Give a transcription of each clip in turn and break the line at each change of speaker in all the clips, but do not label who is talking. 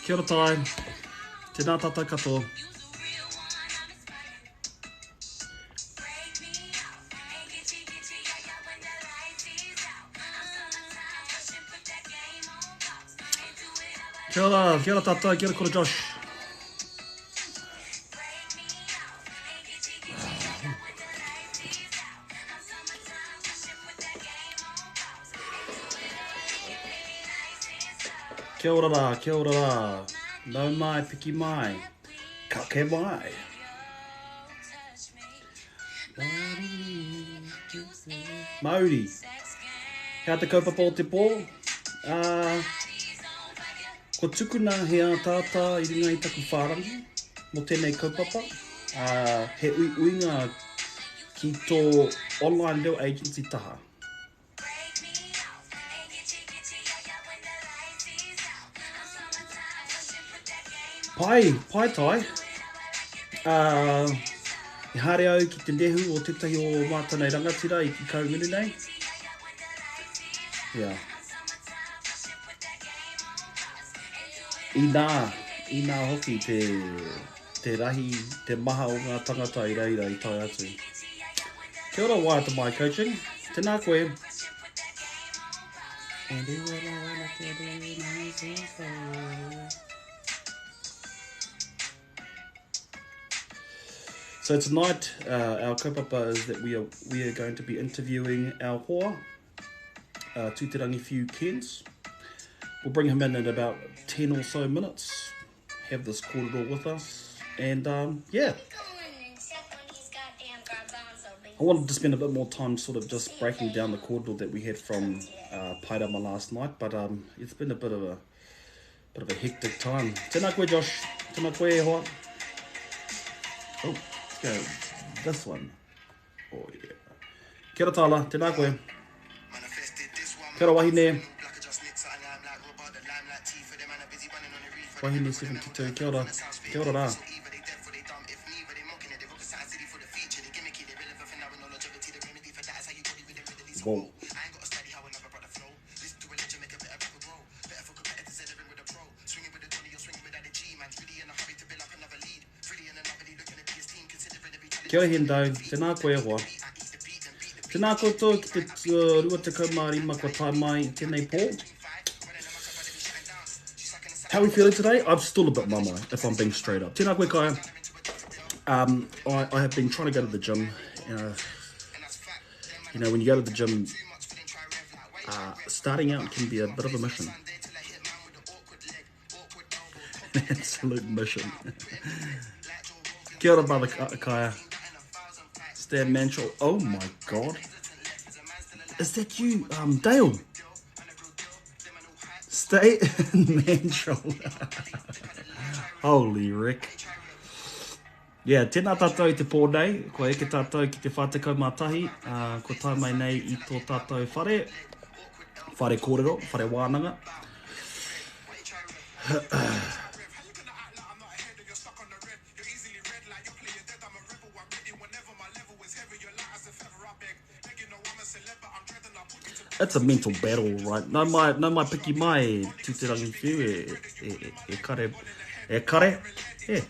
Kia ora tai. Tēnā tata katoa. Kia ora tata, kia ora kora Josh. Kia ora rā, kia ora rā. Nau mai, piki mai. Ka ke mai. Mauri. Hea te kaupapa o te pō. Ko tukuna hea tātā I runga I taku whārangi. Mo tēnei kaupapa. He uinga ki tō online leo agency taha. Pai tai. I haere au ki te nehu o tetahi o mātanei rangatira I ki kaungunu nei. Yeah. I nā hoki te rahi, te maha o ngā tangata I reira I tai atu. Kia ora waiata mai coaching. Tēnā koe. So tonight, our kaupapa is that we are going to be interviewing our hoa, Tūterangi Whiu Kens. We'll bring him in about 10 or so minutes, have this kōrero with us, and yeah. I wanted to spend a bit more time sort of just breaking down the kōrero that we had from Pairama last night, but it's been a bit of a hectic time. Tēnā koe Josh, tēnā koe hoa. Oh. Go this one. Oh yeah. Kia ora tāla, tēnā koe. Kia ora wahine. Wahine 72, kia ora. Kia ora rā. Whoa. Kia ora Hendo, tēnā koe hoa. Tēnā koutou ki te rua te kaumārima kua tai mai I tēnei pō. How are we feeling today? I'm still a bit mama, if I'm being straight up. Tēnā koe Kaya. I have been trying to go to the gym. You know, when you go to the gym, starting out can be a bit of a mission. An absolute mission. Kia ora brother Kaya. Stan Manchell. Oh my god. Is that you, Dale? Stay Manchell. Holy Rick. Yeah, tēnā tātou I te pō nei. Ko eke tātou ki te whātekau mātahi. Ko tai mai nei I tō tātou whare. Whare kōrero, whare wānanga. It's a mental battle, right? No mai piki mai Tūterangi Whiu e kare. Yeah.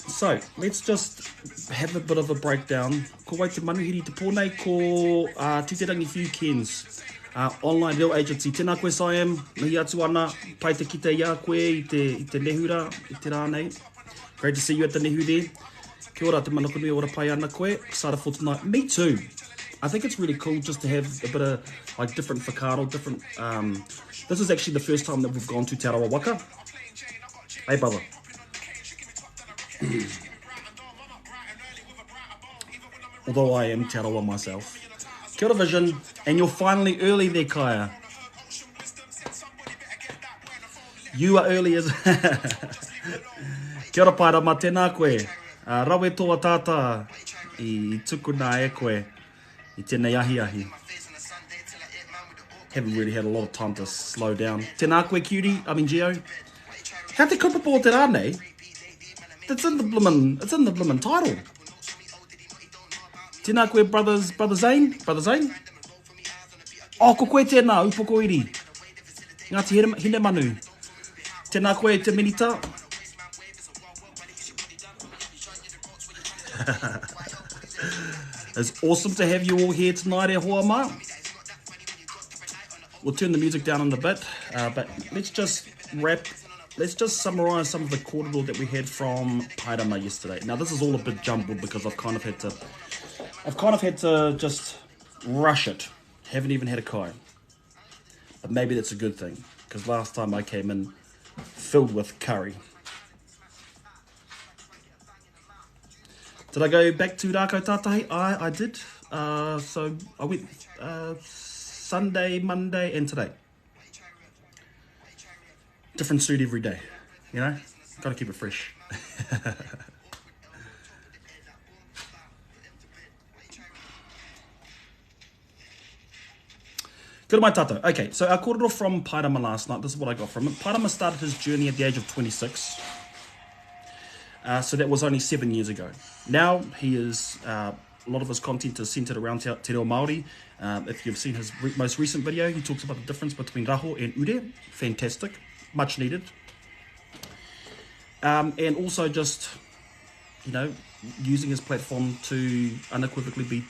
So, let's just have a bit of a breakdown. Ko wai te manuhiri te pōnei ko Tūterangi Whiu Kens. Online real agency. Tēnā koe Siam, mihi atu ana, pai te kite ia koe I te nehura, I te rānei. Great to see you at the nehu there. Kia ora, te manakunui ora pai ana koe. Excited for tonight. Me too. I think it's really cool just to have a bit of like different whakaaro, different... this is actually the first time that we've gone to Te Arawa Waka. Hey, brother. Although I am Te Arawa myself. Kia ora Vision. And you're finally early there, Kaya. You are early as... Kia ora Pairama, tēnā koe. Rawe toa tātā I tukuna e koe I tēnei ahi. Haven't really had a lot of time to slow down. Tēnā koe cutie, Geo. How te kaupapa o te rānei? It's in the bloomin' title. Tēnā koe brother Zane? Oh, ko koe tēnā, upoko iri. Ngāti hine manu. Tēnā koe te minita. It's awesome to have you all here tonight, e hoa mā. We'll turn the music down in a bit, but let's just summarise some of the kōrero that we had from Pairama yesterday. Now this is all a bit jumbled because I've kind of had to just rush it. Haven't even had a kai. But maybe that's a good thing, because last time I came in filled with curry. Did I go back to Rākau Tātahi? I did. So I went Sunday, Monday, and today. Different suit every day, you know? Gotta keep it fresh. Good mai tātou. Okay, so our kōrero from Pairama last night, this is what I got from it. Pairama started his journey at the age of 26. So that was only 7 years ago. Now he is, a lot of his content is centered around Te Reo Māori. If you've seen his most recent video, he talks about the difference between raho and ure. Fantastic, much needed. And also just, you know, using his platform to unequivocally be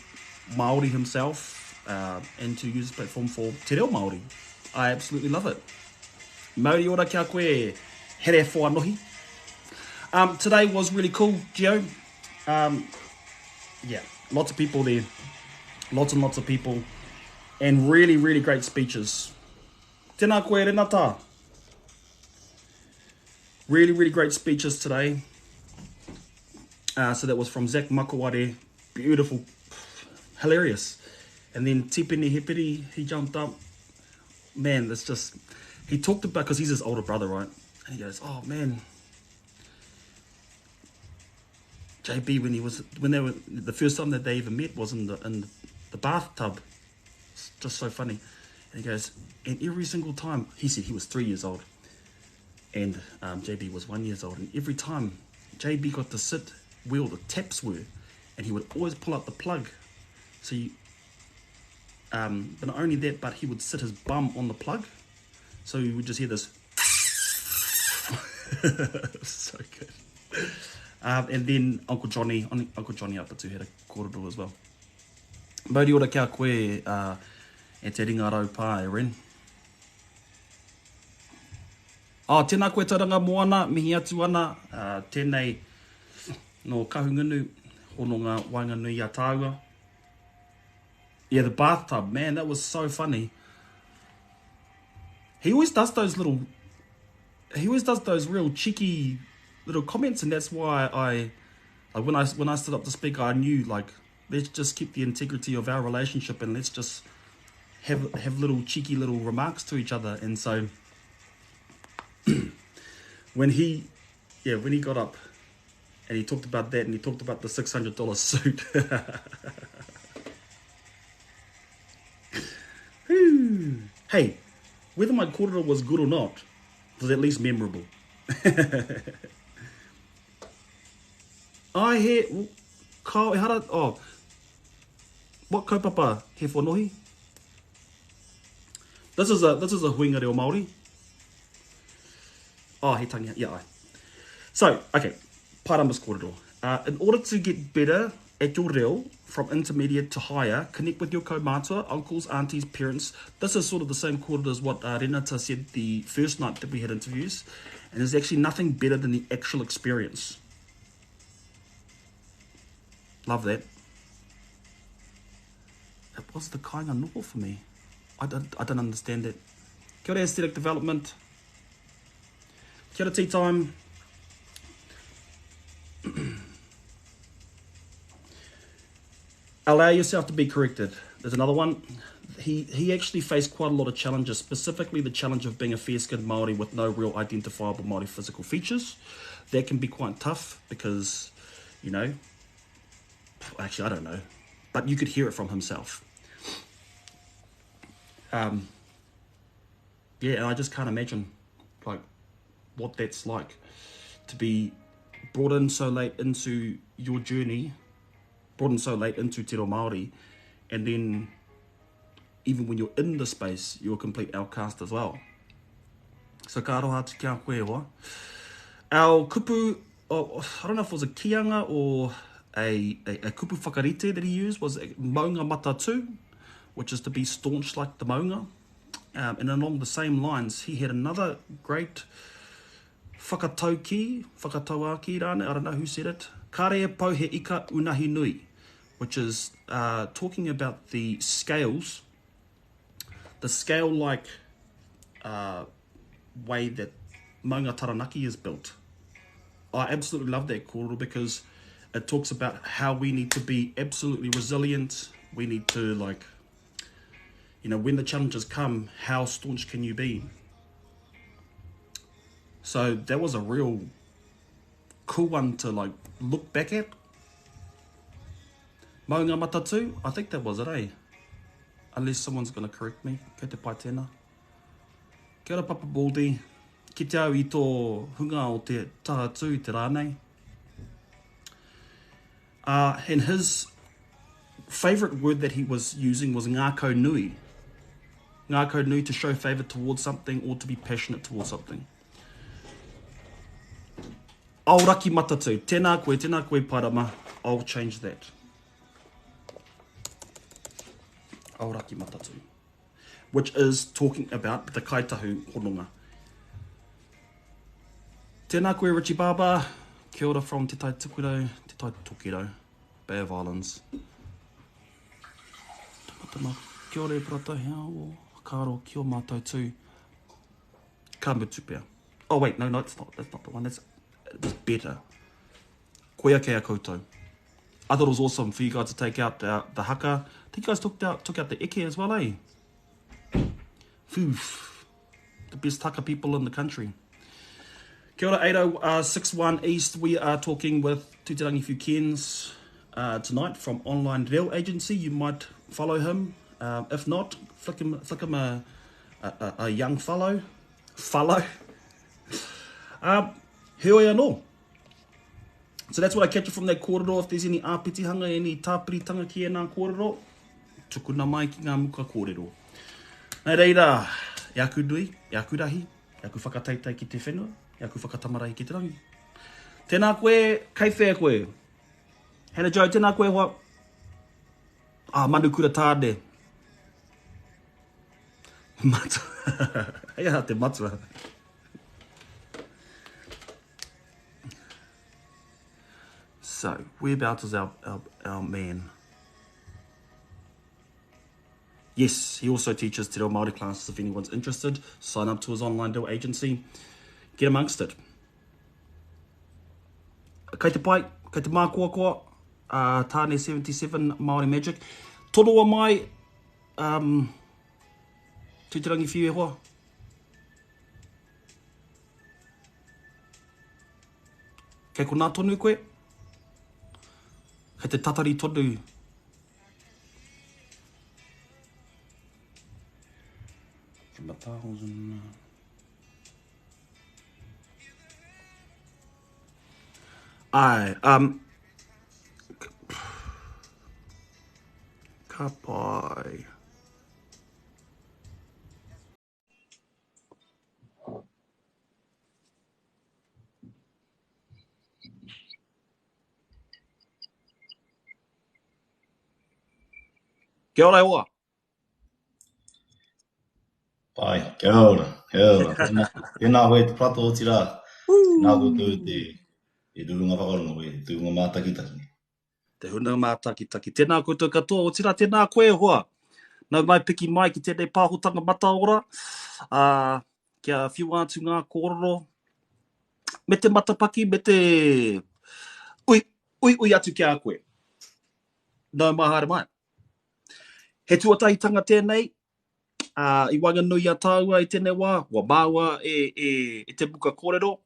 Māori himself, and to use his platform for Te Reo Māori. I absolutely love it. Mauri ora kia koe, here whannohi. Today was really cool, Gio. Yeah, lots of people there. Lots and lots of people. And really, really great speeches. Tēnā koe renata. Really, really great speeches today. So that was from Zach Makaware. Beautiful. Hilarious. And then Tipene Hepiri, he jumped up. Man, that's just... He talked about... Because he's his older brother, right? And he goes, oh, man... JB, when they were the first time that they even met was in the bathtub. It's just so funny. And he goes, and every single time, he said he was 3 years old, and JB was 1 year old, and every time JB got to sit where all the taps were, and he would always pull out the plug. So but not only that, but he would sit his bum on the plug, so you would just hear this. So good. And then Uncle Johnny Apatu had a kōrero as well. Mauri ora kia koe e te ringa rau pā e ren. Tēnā koe tauranga moana, mihi atu ana, tēnei no kahungunu, hono ngā wainga nui a tāua. Yeah, the bathtub, man, that was so funny. He always does those real cheeky little comments, and that's why I when I stood up to speak, I knew, like, let's just keep the integrity of our relationship, and let's just have little cheeky little remarks to each other. And so when he got up and he talked about that, and he talked about the $600 suit. Hey, whether my kōrero was good or not, it was at least memorable. I hear kao e hara, what kaupapa he whanohi? This is a huinga reo Māori. He tangi, yeah. So, okay, Pairama's kōrero. In order to get better at your reo, from intermediate to higher, connect with your kaumātua, uncles, aunties, parents. This is sort of the same kōrero as what Renata said the first night that we had interviews. And there's actually nothing better than the actual experience. Love that. It was the kāinga noho for me. I don't understand that. Kia ora aesthetic development. Kia ora tea time. Allow yourself to be corrected. There's another one. He actually faced quite a lot of challenges, specifically the challenge of being a fair-skinned Māori with no real identifiable Māori physical features. That can be quite tough because, you know, actually, I don't know, but you could hear it from himself. Yeah, and I just can't imagine, like, what that's like to be brought in so late into your journey, brought in so late into Te Reo Māori, and then even when you're in the space, you're a complete outcast as well. So ka aroha atu kia koe hoa. Our kupu, I don't know if it was a kianga or a kupu whakarite that he used, was maunga matatu, which is to be staunch like the maunga. And along the same lines, he had another great whakatauaki, rāne, I don't know who said it, karea pau he ika unahi nui, which is talking about the scales, the scale-like way that maunga taranaki is built. I absolutely love that kōrero because it talks about how we need to be absolutely resilient. We need to, like, you know, when the challenges come, how staunch can you be? So that was a real cool one to, like, look back at. Maunga matatu, I think that was it, eh? Unless someone's going to correct me. Kei te pai tēnā. Kia ora Papa Baldy. Ki te au I tō hunga o te tahatu I te rānei. And his favourite word that he was using was ngākau nui. Ngākau nui, to show favour towards something or to be passionate towards something. Aoraki matatu. Tēnā koe parama. I'll change that. Aoraki matatu. Which is talking about the kaitahu hononga. Tēnā koe Richie Baba, kia ora from Te Tai Tukiro, Te Tai Tokiro, Bay of Islands. Tangatama, kia ora e prata hea o karo kia mātou tū. Ka mutu pia. Oh wait, no, that's not the one, it was better. Koia kea koutou. I thought it was awesome for you guys to take out the haka. I think you guys took out the eke as well, eh? Oof. The best haka people in the country. Kia ora 8061 East. We are talking with Tūtarangi Few Kens tonight from Online Reo Agency. You might follow him. If not, flick him a young follow. Heoi anō. So that's what I captured from that kōrero. If there's any āpitihanga, any tāpiritanga ki e nā kōrero, tukuna mai ki ngā muka kōrero. Nā reira, yaku nui, yaku rahi, yaku whakataitai ki te whenua, yaku whakatamarahi ki te rangi. Tēnā koe, kei whea koe. Hannah Joe, tēnā koe hoa. Manu kura tāne. Matua. Hea te matua. So, whereabouts is our man? Yes, he also teaches Te Reo Māori classes if anyone's interested. Sign up to his Online Reo Agency. Get amongst it. Kei te pai, kei te mākoakoa, tāne 77 Māori Magic. Toroa mai, Tūtarangi Whiu e hoa. Kei ko nā tonu koe. Kei te tatari tonu. Ai, ka pai. Kia ora ua.
Pai, kia ora. Tēnā koe te prato o tira. Tēnā koe te rurunga whakarunga koe, te hunga mātakitaki.
Te hunga mātakitaki. Tēnā koe te katoa o tira, tēnā koe hoa. Nau mai piki mai ki tēnei pāhotanga mataora. Kia whiu atu ngā kōrero. Me te matapaki, me te ui atu kia koe. Nau mai haere mai. He tuatahitanga tēnei, I wanganui a tāua I tēnei wā, wa māua e te buka kōrero.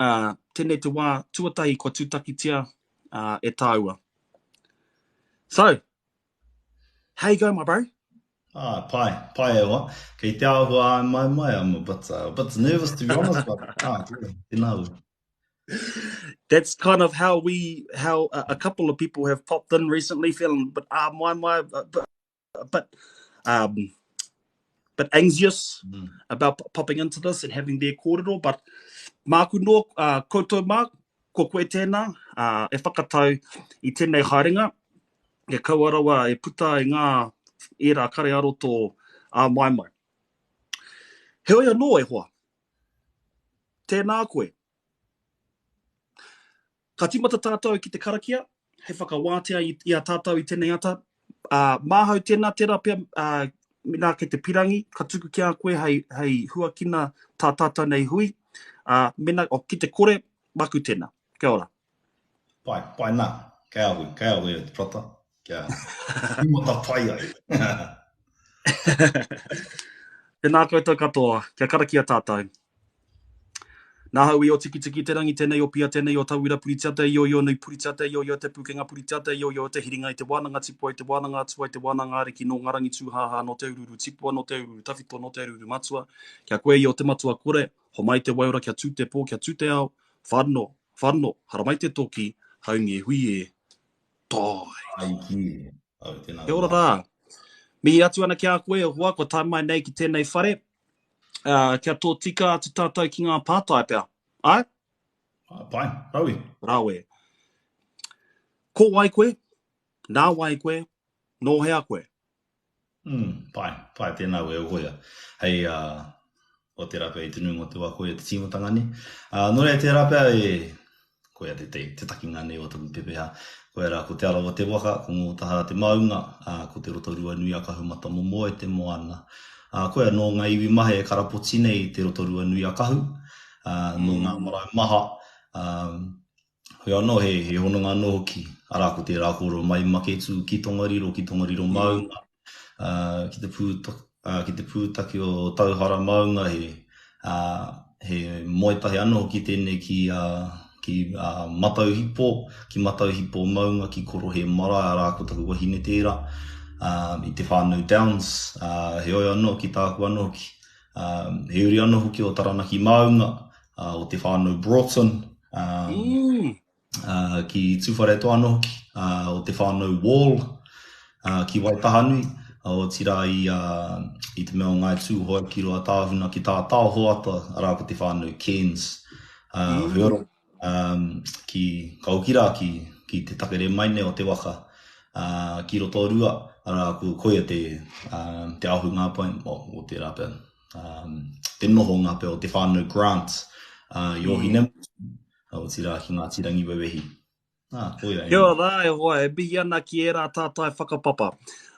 Tēnei te wā tuatahi kua tūtakitia e tāua. So, how you going, my bro?
Pai e wa. Kei te awa mai, I'm a bit nervous to be honest, but tēnā ua.
That's kind of how a couple of people have popped in recently, feeling but bit anxious about popping into this and having their kōrero, but māku no, koutou mā, ko koe tēnā, e whakatau I tēnei haerenga, e kauarawa e puta I ngā era kare aroto a mai. Heoi anō e hoa. Tēnā koe. Ka timata tātou ki te karakia, he whakawātea I a tātou I tēnei ata. Māhau tēnā tērā pia, mina kei te pirangi, ka tuku ki a koe hei huakina tā tātou nei hui. Mina, ki te kore, maku tēnā. Kia ora.
Pai nā. Kia awe te prata. Kia imota pai ai.
Tēnā koutou katoa, kia karakia tātou. Nā hau I o tiki te rangi tēnei o pia tēnei o tauira puritiata, io nui puritiata, io te pukenga puritiata, io te hiringa I te wānanga tipua, I te wānanga atua, I te wānanga ariki no ngarangi tūhaha no te ururu tipua, no te ururu tawhito, no te ururu matua. Kia koe I o te matua kore, ho mai te waura kia tū te pō, kia tū te ao, whanno, hara mai te toki, haungi hui e tai.
Ai ki.
Kia ora rā. Mihi atu ana kia koe, hoa, ko tai mai nei ki tēnei whare. Kia tō tika atu tātou ki ngā pātai pia. Ai?
Pai, raui.
Rawe. Ko wai koe, nā wai koe, nō hea koe.
Pai tēnā koe o koea. Hei, o te rapea I te nungo te wako e te tīmotanga ni. Nore te rapea e koea te takinga nei o taku pepeha. Koe rā, ko te arawa te waka, ko ngō taha te maunga, ko te rotorua nui a kahumata momo e te moana. Koea no ngā iwi mahe e karapoti nei te rotorua nui a kahu, no ngā marae maha. Hoi anō he hononga anō hoki, arā ko te rākoro mai maketu ki tongariro maunga, ki te pūtaki o tauhara maunga he moetahi anō hoki tēnei ki matau hipo maunga ki koro he marae arā ko taku wahine tērā. I te whānau Downs, he oi anō ki tāku anō ki. He uri anō hoki o Taranaki maunga, o te whānau Broughton, ki Tuwhareto anō hoki, o te whānau Wall, ki Waitahanui, o tira I te mea o ngai tūhoa ki roa tāhuna ki tā tāhoata, arā ko te whānau Cairns. He ora, ki Kaukira, ki te takere maine o te waka, ki Rotorua, arā ko koia te ahu ngā pai, o te rapea, te noho ngā pea o te whānau Grant, I ohine, o tira ki ngā tirangi wewehi.
Kia ora e hoa, e mihi ana ki e rā tātai whakapapa.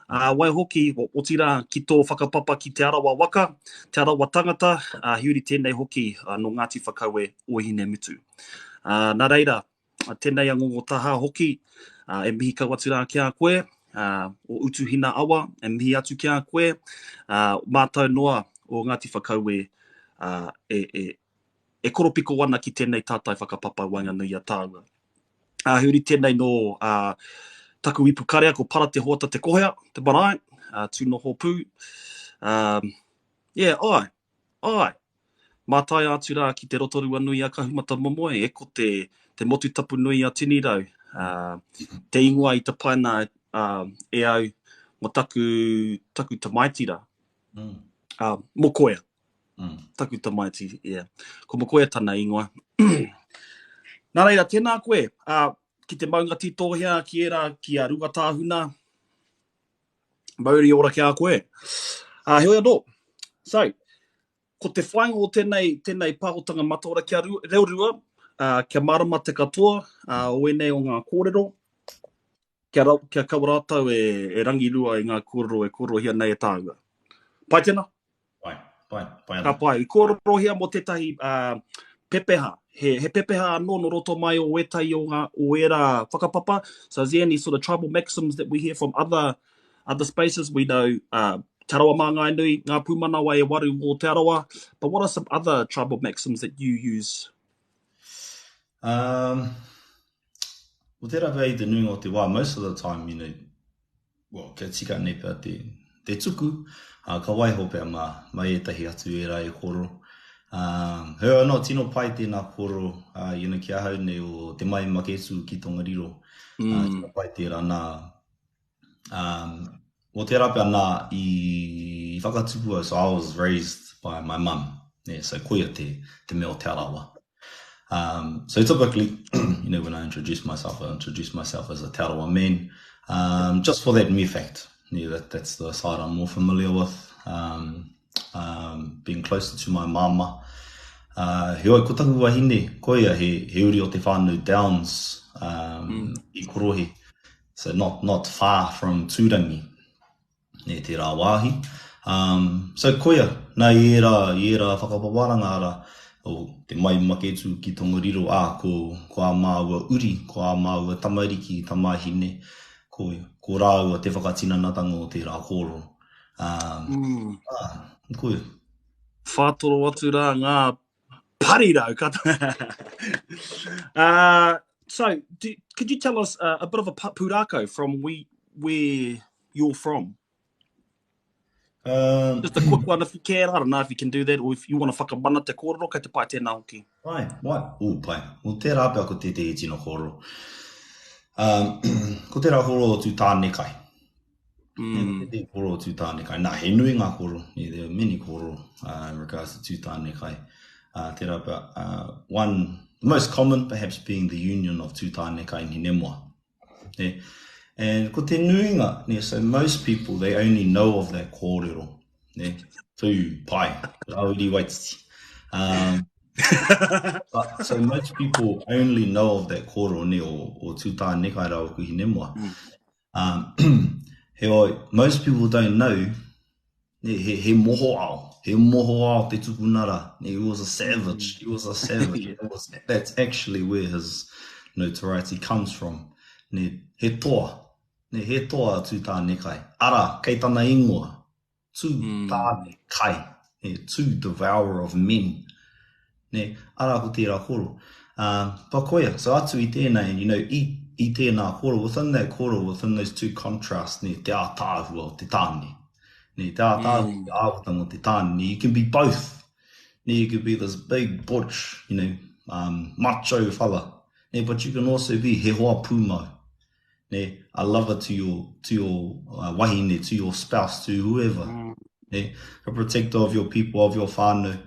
Wai hoki, o tira ki tō whakapapa ki te arawa waka, te arawa tangata, hiuri tēnei hoki no Ngāti Whakaue ohine mitu. Nā reira, tēnei angongo taha hoki, e mihi kau atu rā kia koe, o utuhina awa, e mihi atu kia koe, mātou noa o Ngāti Whakaue e koropiko ana ki tēnei tātai whakapapa wanga nui a tāua. Huri tēnei no taku ipu karea ko para te hoata te kohea, te marae, tūnoho pū. Ai. Mātai atu rā ki te rotorua nui a kahumata momoe, e ko te motu tapu nui a Tinirau. Te ingoa I te paina e au mo taku tamaitira. Mokoea. Taku tamaiti, Ko mokoea tana ingoa. Nā reira, tēnā koe, ki te maunga titohea ki e rā ki a Ruatāhuna, mauri ora kia koe. Hoi anō. So, ko te whainga o tēnei pāhotanga mataora kia reorua, kia marama te katoa, o enei o ngā kōrero, kia kawarātau e rangirua I ngā kōrero e kōrohia nei e tāua. Pai tēnā?
Pai.
Ka pai. I kōrohia mo tētahi pepeha. He pepeha anō no roto mai o etai o era whakapapa. So is there any sort of tribal maxims that we hear from other spaces? We know Te Arawa mā ngai nui, ngā pūmana wai e waru o Te Arawa. But what are some other tribal maxims that you use?
O te rawe I te nunga o te wā, most of the time, kia tika nei pia te tuku, ka waiho pia mai etahi atu e rai koro. Heo anō, tino pai tēnā koro, ki ahau nei o te mai maketu ki Tongariro. Tino pai tērā nā o te rape ana I whakatupua, so I was raised by my mum. Yeah, so koia te meo te arawa. So typically, when I introduce myself as a Te Arawa man, just for that mere fact. Yeah, that's the side I'm more familiar with. Being closer to my mama. He oi, ko taku wahine, koia he uri o te whānau Downs, I Korohi. So not far from Tūrangi, ne te rā wāhi. So koia, nā I era whakapawaranga ara, o te mai maketu ki Tongariro, ko a māua uri, ko a māua tamariki, tamahine, ko rāua te whakatinanatanga o te rā kōrero. Koia.
Whātoro atu rā ngā parirau kata. So, could you tell us a bit of a pūrākau from where you're from? Just a quick one if you can. I don't know if you can do that, or if you want to whakamana te kōrero, kei te pai tēnā hoki.
Pai. Pai. O te rāpea ko te tino kōrero. Ko te rā kōrero o tū tāne kai. Te kōrero o tū tāne kai. Nā, he nui ngā kōrero. There are many kōrero in regards to tū tāne kai. Te rāpea, one, the most common perhaps being the union of tū tāne kai ni Nemua. Yeah. And ko te nuinga, so most people, they only know of that kōrero. Ne? Tū pai, Auri Waititi. So most people only know of that kōrero ne o tū tāne kai rau kuhi Nemua. Most people don't know he moho ao. He moho ao te tupunara. He was a savage. Yeah. That's actually where his notoriety comes from. He toa. He toa tū tāne kai. Ara, kei tana ingoa. Tū tāne kai. Tū devourer of men. Ara ko te rā koro. Pakoia, so atu I tēnei, I tēnā koro, within that koro, within those two contrasts, te ātāhua o te tāne. Te ātāhua te āwatanga o te tāne. You can be both. You can be this big butch, macho fella. But you can also be he hoa pūmau. A lover to your wahine, to your spouse, to whoever. A protector of your people, of your whānau.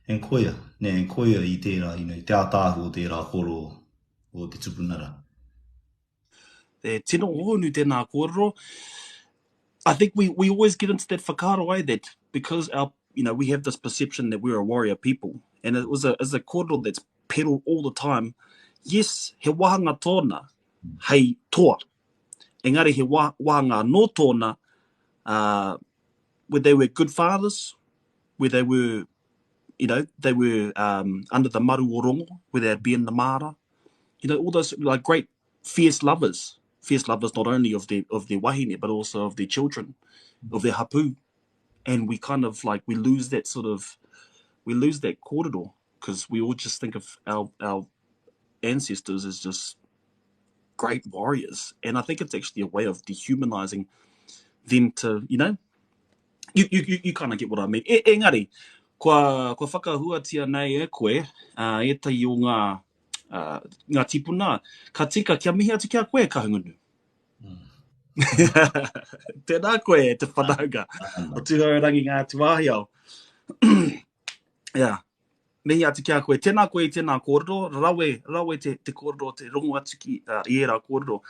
And koia. And koia I tērā, te ātāhu o tērā koro o te tupunara.
Tino honu tēnā kōrero. I think we always get into that whakaaro, that because we have this perception that we're a warrior people. And it was a kōrero that's peddled all the time. Yes, he wahanga tōna, hei toa. Engari he wahanga no tōna, where they were good fathers, where they were, under the maru o rongo, where they'd be in the mara. All those like great fierce lovers not only of their wahine, but also of their children, of their hapu. And we kind of we lose that kōrero, because we all just think of our ancestors as just great warriors. And I think it's actually a way of dehumanizing them to, you kind of get what I mean. Engari, kua whakahuatia nei e koe, e tai o ngā tipuna, ka tika kia mihi atu kia koe, kahungunu. Tēnā koe, te whanauga, o tūhaurangi ngā tuahi au. Yeah. Mihi atu kia koe, tēnā koe I tēnā kōrero, rawe te kōrero, te rongo atu ki I era kōrero.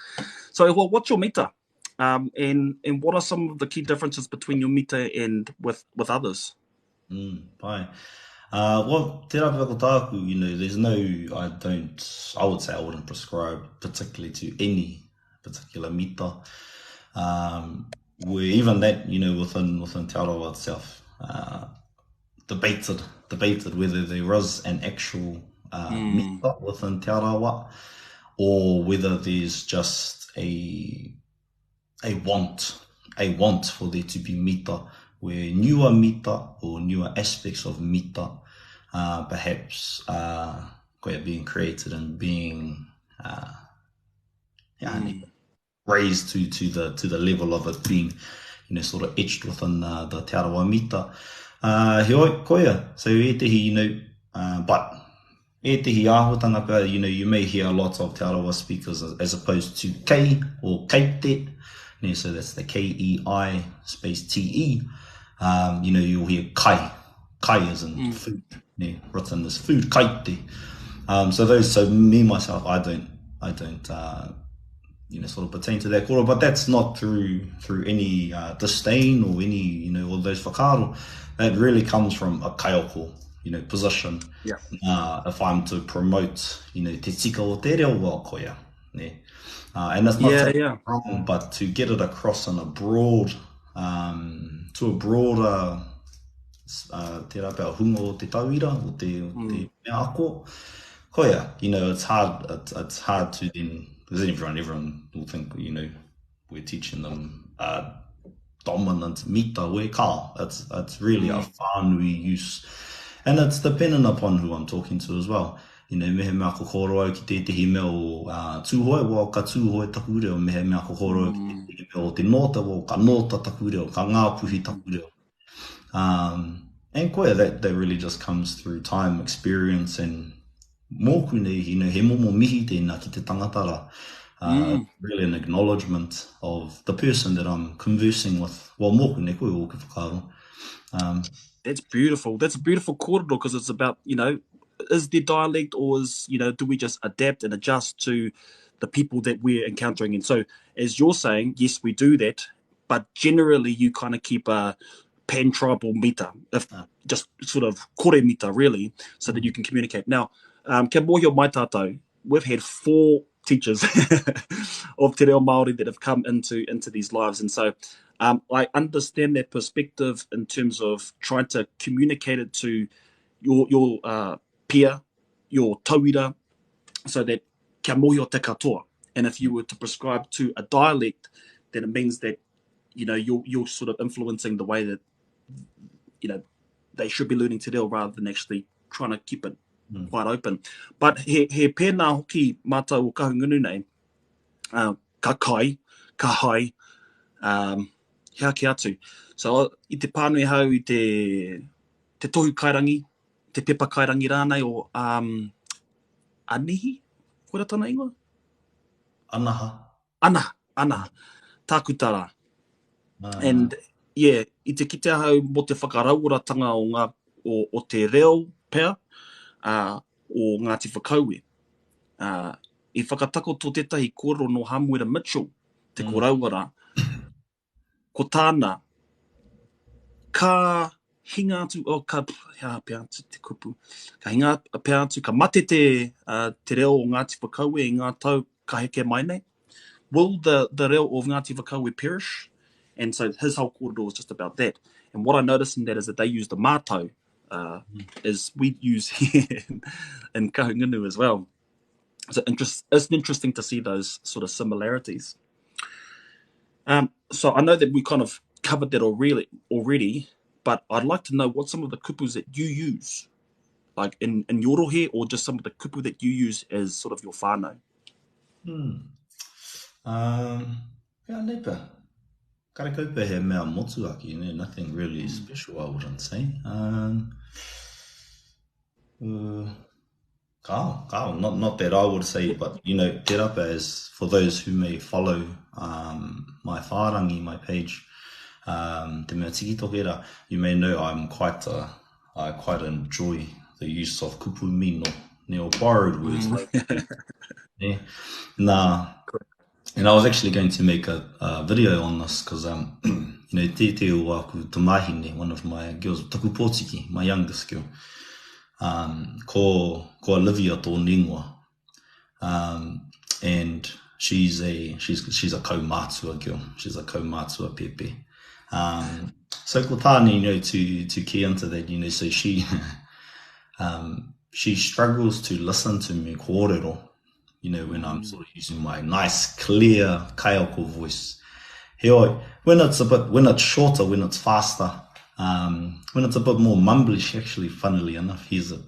So, what's your mita? And what are some of the key differences between your mita and with others?
Pai. Well, te rape ko tāku, there's no, I would say I wouldn't prescribe particularly to any particular mita. Where even that, within Te Arawa itself, debated whether there was an actual mita within Te Arawa, or whether there's just a want for there to be mita, where newer mita or newer aspects of mita perhaps being created and being raised to the level of it being sort of etched within the Te Arawa mita. He oi koia, so e tehi, but e tehi āhutanga pia, you may hear lots of Te Arawa speakers as opposed to kei or keite. So that's the K-E-I space T-E. You'll hear kai. Kai is in food. Written as food, kaite. So me, myself, I don't, sort of pertain to that koro, but that's not through any disdain or any, all those whakaaro. That really comes from a kaioko, position.
Yeah.
If I'm to promote, te tika o te reo wā koia. And that's not wrong, but to get it across in a broad, to a broader, te rapea hunga o te tauira, o te mea ako, koia, it's hard to then, because everyone will think, we're teaching them dominant mita we ka. It's really a whānui use. And it's dependent upon who I'm talking to as well. Mehe mea ko koro au ki te mea o tūhoi, wa ka tūhoi taku reo, mehe mea ko koro au ki te mea o te nota, wa ka nota taku reo, ka ngāpuhi taku reo. And koia, that really just comes through time, experience, and mōku nei, he momo mihi tēnā ki te tangatara. Really an acknowledgement of the person that I'm conversing with. Well, mōku nei koe o ke whakaaro.
That's beautiful. That's a beautiful kōrero, because it's about, is there dialect, or is, do we just adapt and adjust to the people that we're encountering? And so, as you're saying, yes, we do that, but generally you kind of keep a pan-tribal mita, just sort of kore mita, really, so that you can communicate. Now, kia mōhio mai tātou, we've had 4 teachers of te reo Māori that have come into these lives. And so I understand that perspective in terms of trying to communicate it to your peer, your tauira, so that kia mōhio te katoa. And if you were to prescribe to a dialect, then it means that, you're sort of influencing the way that, they should be learning te reo, rather than actually trying to keep it quite open. But he pēnā hoki mātou o kahungunu nei, ka kai, ka hai, hea ki atu. So I te pānui hau i te tohu kairangi, te pepa kairangi rānei, o anihi? Koera tāna ingoa? Anaha. Tākutara. And yeah, I te kite hau mo te whakarauoratanga o te reo pea, o Ngāti Whakauē. I whakatako tō tētahi kōrero no Hamuera Mitchell, te kōrauara, ko tāna, ka hinga atu, ka pia atu te kupu, ka hinga pia atu, ka mate te reo o Ngāti Whakauē i ngā tau ka heke mai nei. Will the reo of Ngāti Whakauē perish? And so his whole kōrero is just about that. And what I noticed in that is that they use the mātou, as we use here in Kahungunu as well. So it's interesting to see those sort of similarities. So I know that we kind of covered that already, but I'd like to know what some of the kupus that you use, like in your rohe, or just some of the kupu that you use as sort of your whānau.
Nepa. Karekaupe he mea motuaki, nothing really special, I wouldn't say. Not that I would say, but, Te Rapa is, for those who may follow my whārangi, my page, Te Mea Tiki Tokera, you may know I quite enjoy the use of kupu mino, or borrowed words. And I was actually going to make a video on this, because, te o aku Tamahine, one of my girls, Taku Pōtiki, my youngest girl, ko Olivia tō Ningwa. And she's a kaumātua girl. She's a kaumātua pepe. So ko tāne, to key into that, so she struggles to listen to me kōrero, when I'm sort of using my nice, clear, kaioko voice. When it's shorter, when it's faster, when it's a bit more mumblish, actually, funnily enough, he's a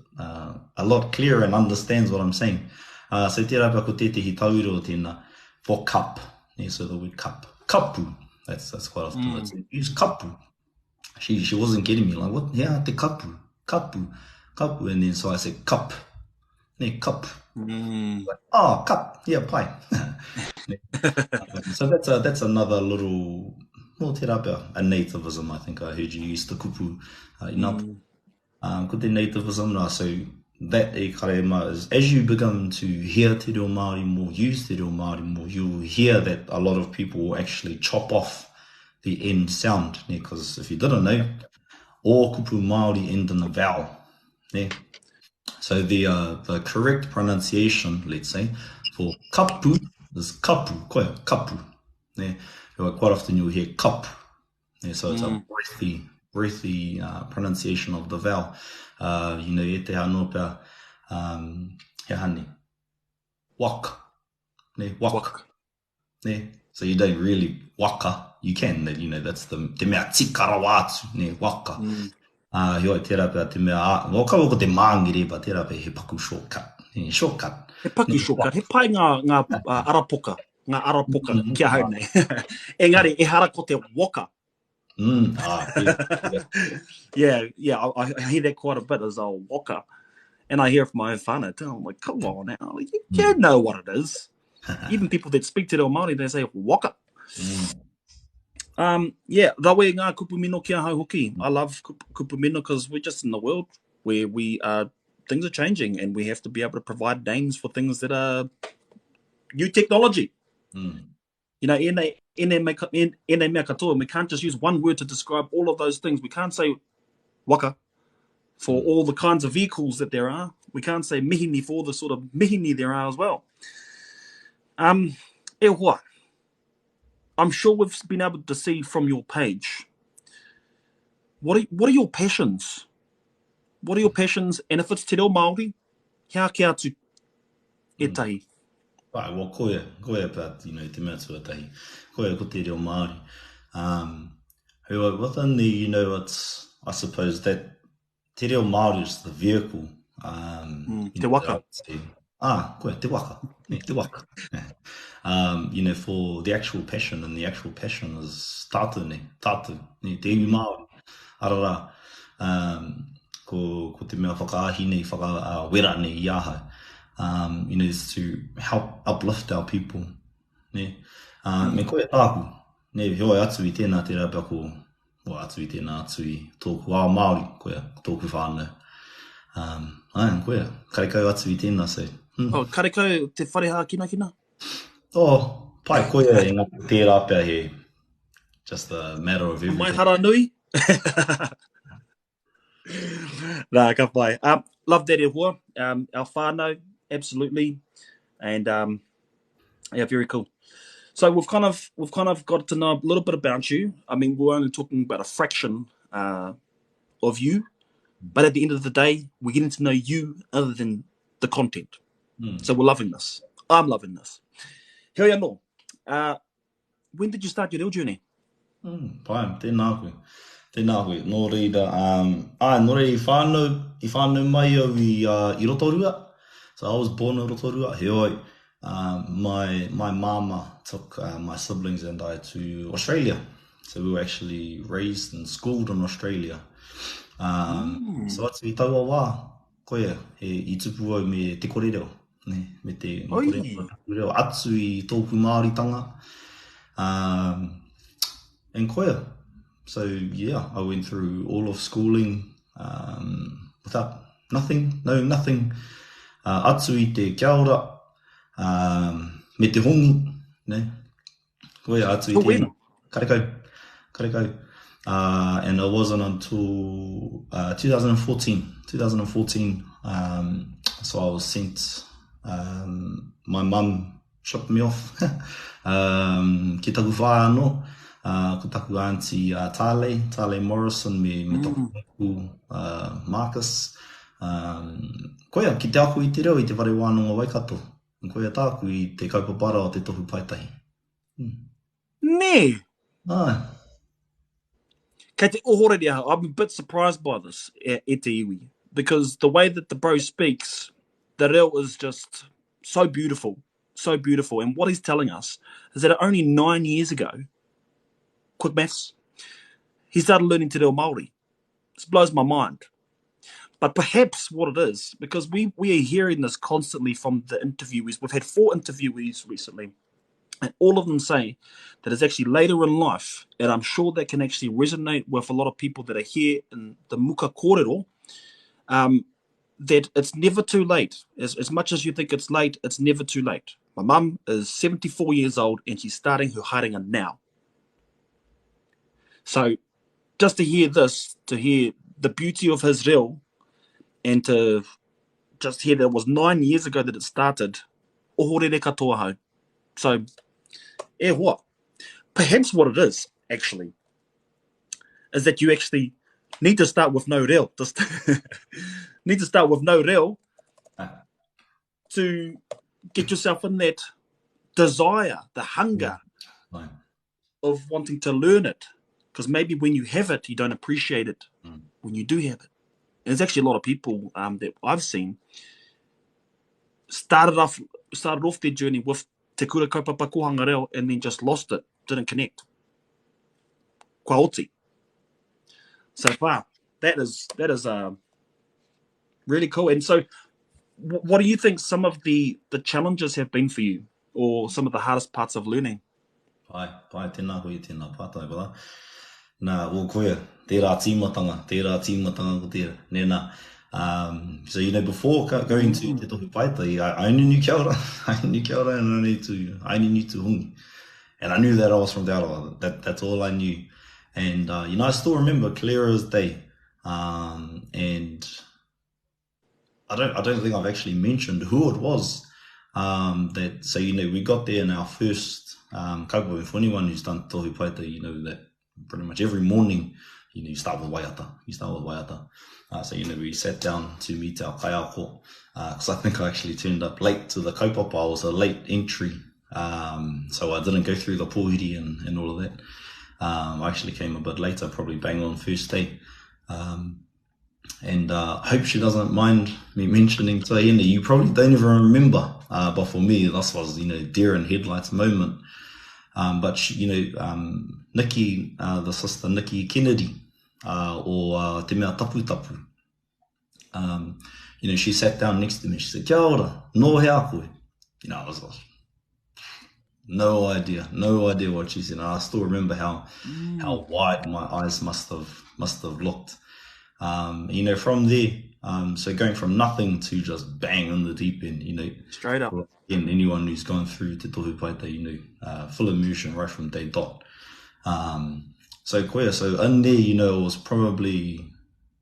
lot clearer and understands what I'm saying. So te rapa ko tetehi tauro tēnā, for cup. So the word cup. Kapu. That's quite often. Let's use kapu. She wasn't getting me, like, what? Yeah, te kapu. Kapu. And then so I said cup. Ne, cup. Like, cup. Yeah, pai. So that's another little, well, te rapea, a nativism, I think I heard you use the kupu. Ko te nativism, so that e karema is, as you begin to hear te reo Māori more, use te reo Māori more, you'll hear that a lot of people will actually chop off the end sound, because if you didn't know, all kupu Māori end in a vowel. So the correct pronunciation, let's say, for kapu is kapu, koe, kapu. Quite often you'll hear kap. So it's a breathy pronunciation of the vowel. E te hano pia, he hani, wak. Wak. So you don't really waka, you can, that's the te mea tikara wātu, waka. Hoi tērā pia te mea, waka wako te māngere, pa tērā pia he paku shortcut. Shortcut.
He paku shortcut, he pai ngā arapoka, kia hau nei. Engari, e hara ko te waka. Yeah, I hear that quite a bit as a waka. And I hear it from my own whānau too. I'm like, come on now, you know what it is. Even people that speak te reo Māori, they say waka. Yeah, rawe ngā kupu mino kia hau hoki. I love kupu mino because we're just in the world where things are changing and we have to be able to provide names for things that are new technology. You know, in a mea katoa, we can't just use one word to describe all of those things. We can't say waka for all the kinds of vehicles that there are. We can't say mihini for all the sort of mihini there are as well. E hoa. I'm sure we've been able to see from your page. What are your passions? What are your passions? And if it's te reo Māori, hea ki atu e tahi.
Right, well, koe about, te mea tuatahi. Koe ko te reo Māori. Within the, it's, I suppose that te reo Māori is the vehicle.
Te waka.
Koe, te waka. Te waka. For the actual passion, and the actual passion is tātou, te iwi Māori. Arara, ko te mea whakaahi nei, whakawera nei i aha. Is to help uplift our people. Me koe tāku, hoi atu I tēnā te rapa ko, atu I tēnā atu I tōku ao Māori, koe, tōku whānau. Koe, karekau atu I tēnā, so.
Karekau te whareha kina?
Pai koe e ngā te rapa he, just a matter of everything.
Mai hara nui? Nā, ka pai. Love that e hoa. Our whānau, absolutely. And yeah, very cool. So we've kind of got to know a little bit about you. I mean, we're only talking about a fraction of you, but at the end of the day, we're getting to know you other than the content. So we're loving this. I'm loving this. Here anō. When did you start your reo journey?
Pai, tēnā koe. Nō reira, nō reira I whānau mai au I Rotorua. So I was born in Rotorua. Heoi, my mama took my siblings and I to Australia. So we were actually raised and schooled in Australia. So atu I taua wā, koe, I tupu au me te korereo. Me te korereo atu I tōku Māoritanga. And koe. So yeah, I went through all of schooling without nothing. Atu I te kia ora, me te hongi, Koe atu I te karekau. And it wasn't until 2014. So I was sent, my mum shipped me off ki taku whā anō, ko taku auntie Tale Morrison, me taku Marcus. Koea, ki te aku I te reo I te whare wānanga Waikato. Koea tāku I te kaupapara o te tohu paitahi.
Ne!
Ai.
Kei te ohoreria, I'm a bit surprised by this, e te iwi, because the way that the bro speaks, the reo is just so beautiful. And what he's telling us is that only 9 years ago, quick maths, he started learning te reo Māori. This blows my mind. But perhaps what it is, because we are hearing this constantly from the interviewees. We've had 4 interviewees recently. And all of them say that it's actually later in life, and I'm sure that can actually resonate with a lot of people that are here in the Muka Kōrero, that it's never too late. As much as you think it's late, it's never too late. My mum is 74 years old, and she's starting her haringa now. So just to hear this, to hear the beauty of his reo, and to just hear that it was 9 years ago that it started, ohorere katoa hau. So, what? Perhaps what it is, actually, is that you actually need to start with no reo. Just need to start with no reo to get yourself in that desire, the hunger of wanting to learn it. Because maybe when you have it, you don't appreciate it when you do have it. And there's actually a lot of people that I've seen started off their journey with te kura kaupapa kohanga reo and then just lost it, didn't connect. Kua oti. So far, that is really cool. And so, what do you think some of the challenges have been for you, or some of the hardest parts of learning?
Pai, tēnā hui, tēnā pātai wala. Nā, o koea, tērā tīmatanga ko tērā. Nēnā, so, before going to Te Tohu Paetai, I only knew kia ora. I only knew kia ora and I only knew Te Hungi. And I knew that I was from Te Aroha. That's all I knew. And, I still remember clear as day. And I don't think I've actually mentioned who it was. So, we got there in our first kaupapa. For anyone who's done Tohu Paetai, that pretty much every morning, you start with waiata. So, we sat down to meet our kaiako. Because I think I actually turned up late to the kaupapa. I was a late entry. So I didn't go through the pōhiri and all of that. I actually came a bit later, probably bang on first day. And hope she doesn't mind me mentioning to Iana. You probably don't even remember, but for me, this was, deer in headlights moment. But she, Nikki, the sister Nikki Kennedy, or Te Mea Tapu Tapu, she sat down next to me. She said, "Kia ora, no he a koe." I was like, no idea what she said. I still remember how wide my eyes must have looked. From there, so going from nothing to just bang on the deep end,
straight up.
And anyone who's gone through Te Tohu Paetai, full immersion right from day dot. So in there, it was probably,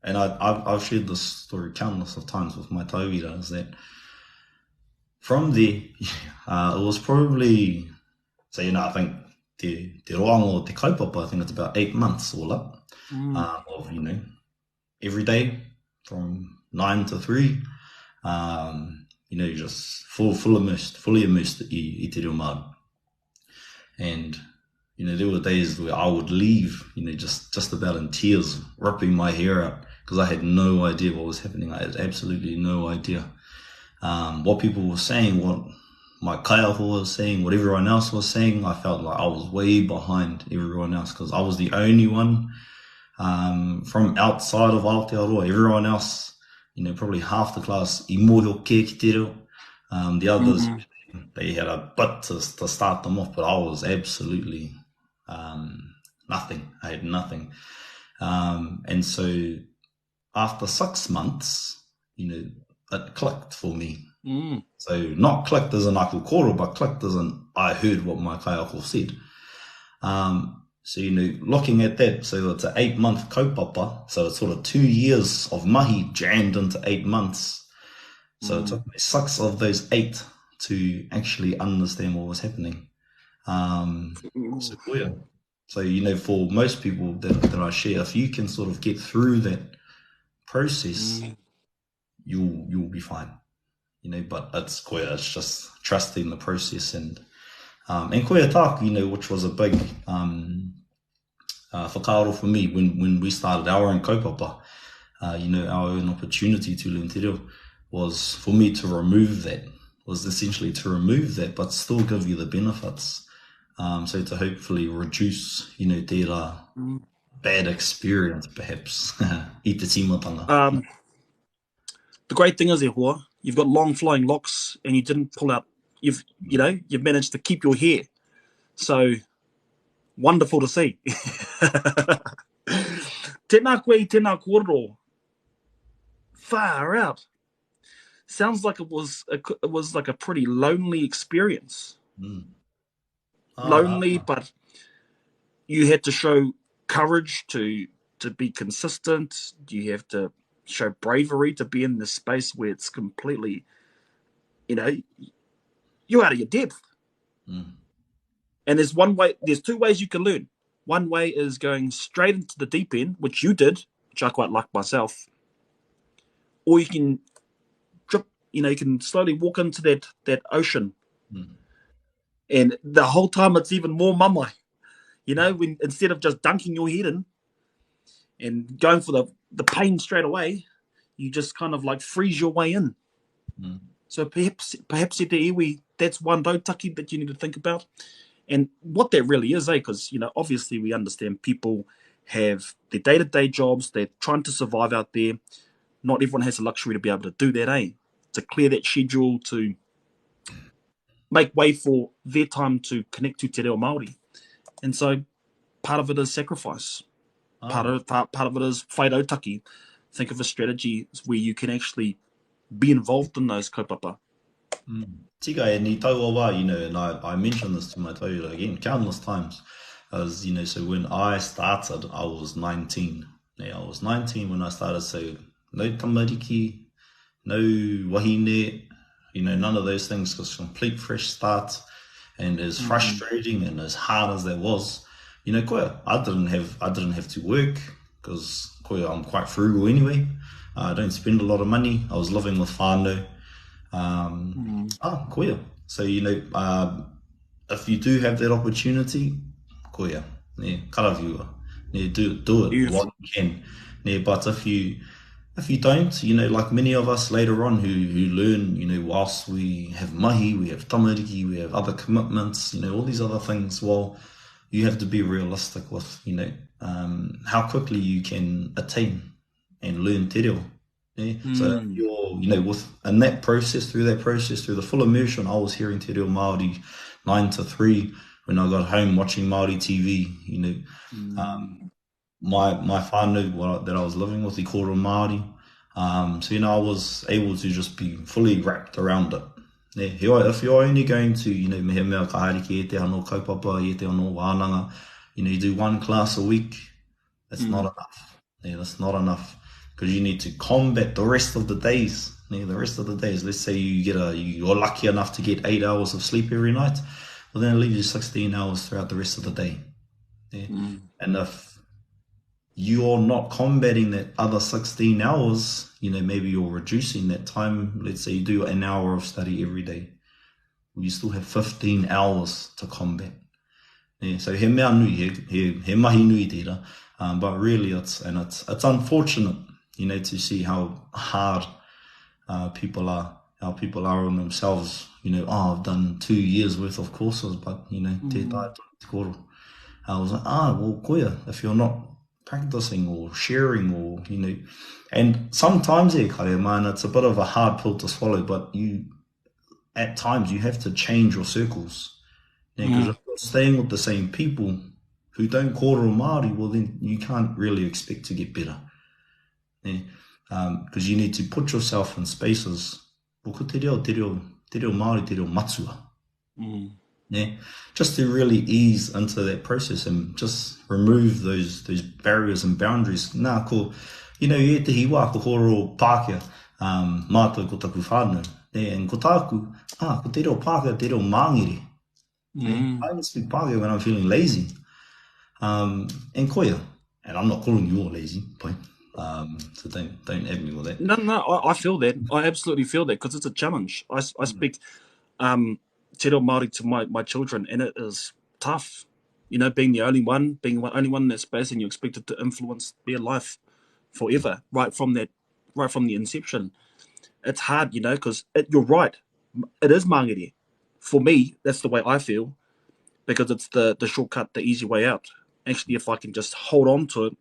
and I've shared this story countless of times with my tauira, is that from there, it was probably, so, I think te roanga o te kaupapa, I think it's about 8 months all up, of, every day from 9 to 3, just fully immersed i te reo Māori. And, there were days where I would leave, just about in tears, ripping my hair out, because I had no idea what was happening. I had absolutely no idea what people were saying, what my kaiaho was saying, what everyone else was saying. I felt like I was way behind everyone else, because I was the only one from outside of Aotearoa. Everyone else, probably half the class, i mōhio kē ki te reo. The others, they had a bit to start them off, but I was absolutely nothing. I had nothing. And so after 6 months, it clicked for me. So not clicked as in I could koro, but clicked as in I heard what my kaiako said. So, looking at that, so it's an 8-month kaupapa, so it's sort of 2 years of mahi jammed into 8 months. So it took me 6 of those 8 to actually understand what was happening. So, for most people that I share, if you can sort of get through that process, you'll be fine. But it's just trusting the process and koea tāku, which was a big whakaaro for me when we started our own kaupapa, our own opportunity to learn te reo, was for me to remove that, but still give you the benefits. So to hopefully reduce, tērā bad experience, perhaps, i te tīmatanga.
The great thing is, you've got long flowing locks and you didn't pull out, you've managed to keep your hair So, wonderful to see. Tēnā koe I tēnā kōrero. Far out. Sounds like it was like a pretty lonely experience.
Mm.
Lonely, but you had to show courage to be consistent. You have to show bravery to be in this space where it's completely, you're out of your depth.
Mm.
And there's two ways you can learn. One way is going straight into the deep end, which you did, which I quite like myself. Or you can drip, you can slowly walk into that ocean.
Mm.
And the whole time it's even more mamai. When instead of just dunking your head in and going for the pain straight away, you just kind of like freeze your way in.
Mm.
So perhaps e te iwi, that's one tautaki that you need to think about. And what that really is, because, obviously we understand people have their day-to-day jobs, they're trying to survive out there. Not everyone has the luxury to be able to do that, to clear that schedule, to make way for their time to connect to te reo Māori. And so part of it is sacrifice. Part of it is whairautaki. Think of a strategy where you can actually be involved in those kaupapa.
Tika e ni tau awa, and I mentioned this to my tauira again countless times. As so when I started, I was 19. I was 19 when I started, so no tamariki, no wahine, none of those things, because complete fresh start. And as frustrating and as hard as that was, koia, I didn't have to work, because koia, I'm quite frugal anyway. I don't spend a lot of money. I was living with whānau. Koia. So, if you do have that opportunity, koia, karawhiua, do it while you can. But if you don't, like many of us later on who learn, whilst we have mahi, we have tamariki, we have other commitments, all these other things, well, you have to be realistic with, how quickly you can attain and learn te reo. So you're, in that process, through the full immersion, I was hearing te reo Māori 9 to 3 when I got home watching Māori TV, my whānau that I was living with, he called him Māori. So, I was able to just be fully wrapped around it. If you're only going to, he mea ka hariki e te ano kaupapa, e te ano wānanga, you do one class a week, that's not enough. That's not enough. Because you need to combat the rest of the days. Let's say you're lucky enough to get 8 hours of sleep every night. Well, then it leaves you 16 hours throughout the rest of the day. And if you're not combating that other 16 hours, maybe you're reducing that time. Let's say you do an hour of study every day. Well, you still have 15 hours to combat. So he mea nui, he mahi nui tira. But really it's unfortunate, to see how hard people are on themselves. I've done 2 years worth of courses, but te tai te koro. I was like, well, koia, if you're not practicing or sharing or, and sometimes it's a bit of a hard pill to swallow, but at times you have to change your circles. Because if you're staying with the same people who don't kōrero Māori, well then you can't really expect to get better. Because you need to put yourself in spaces. Ko te reo Māori, te reo matua. Just to really ease into that process and just remove those barriers and boundaries. Nā ko, e te hiwa ko kōrero Pākehā, mātou ko taku whānau. And ko tāku, ko te reo Pākehā, te reo Māngere. I only speak Pākehā when I'm feeling lazy. And koia, and I'm not calling you all lazy, point. So don't have me with that.
No, I feel that. I absolutely feel that, because it's a challenge. I speak te reo Māori to my children, and it is tough. Being the only one in that space, and you're expected to influence their life forever, right from the inception. It's hard, because you're right. It is mangere. For me, that's the way I feel, because it's the shortcut, the easy way out. Actually, if I can just hold on to it,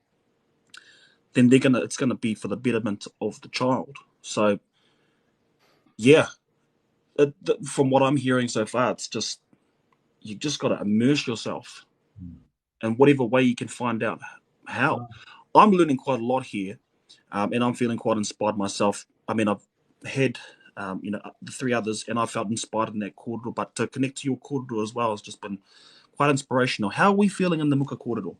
then it's gonna be for the betterment of the child. So, yeah, from what I'm hearing so far, it's just, you just got to immerse yourself in whatever way you can find out how. I'm learning quite a lot here, and I'm feeling quite inspired myself. I mean, I've had, the three others, and I felt inspired in that kōrero, but to connect to your kōrero as well has just been quite inspirational. How are we feeling in the muka kōrero?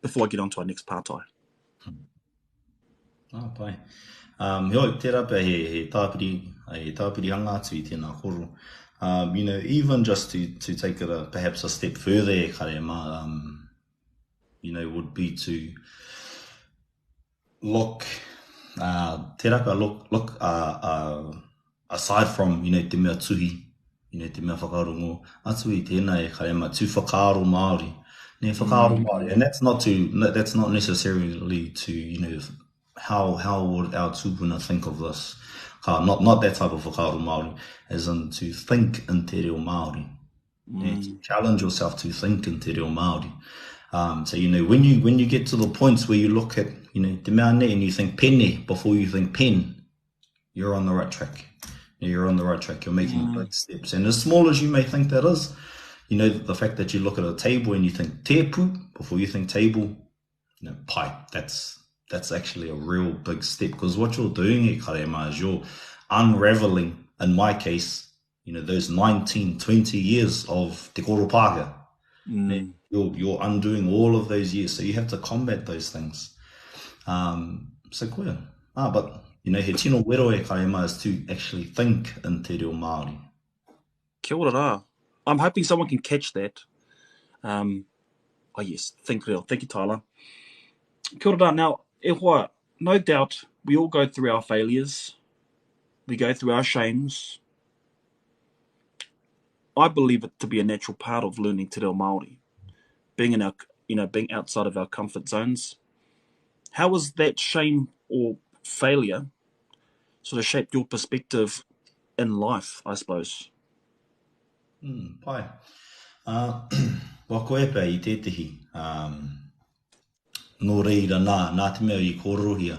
Before I get on to our next pātai.
Pai. Hoi, tērā pia he tāpiri hanga atu I tēnā kōrero. Even just to take it perhaps a step further, karema, would be to look, look aside from, te mea tuhi, te mea whakarongo, atu I tēnā karema, tu whakaaro Māori. Ne whakaaro Māori. And that's not necessarily to, how would our tūpuna think of this? Not that type of whakaaro Māori, as in to think in te reo Māori. To challenge yourself to think in te reo Māori. So, when you get to the points where you look at, te mea ne, and you think pene before you think pen, you're on the right track. You're on the right track. You're making big steps. And as small as you may think that is, the fact that you look at a table and you think tepu before you think table, pai, that's actually a real big step, because what you're doing here, karema, is you're unraveling, in my case, those 19, 20 years of te koro pāga. You're undoing all of those years, so you have to combat those things. So koia. But, he tino wero e karema is to actually think in te reo Māori.
Kia ora rā. I'm hoping someone can catch that. Yes, think real. Thank you, Tyler. Kia ora rā. Now, e hoa, no doubt we all go through our failures. We go through our shames. I believe it to be a natural part of learning te reo Māori. Being in our, being outside of our comfort zones. How has that shame or failure sort of shaped your perspective in life, I suppose?
Pai. Wa koe pia I tētahi. Nō reira nā te mea I kōrohia.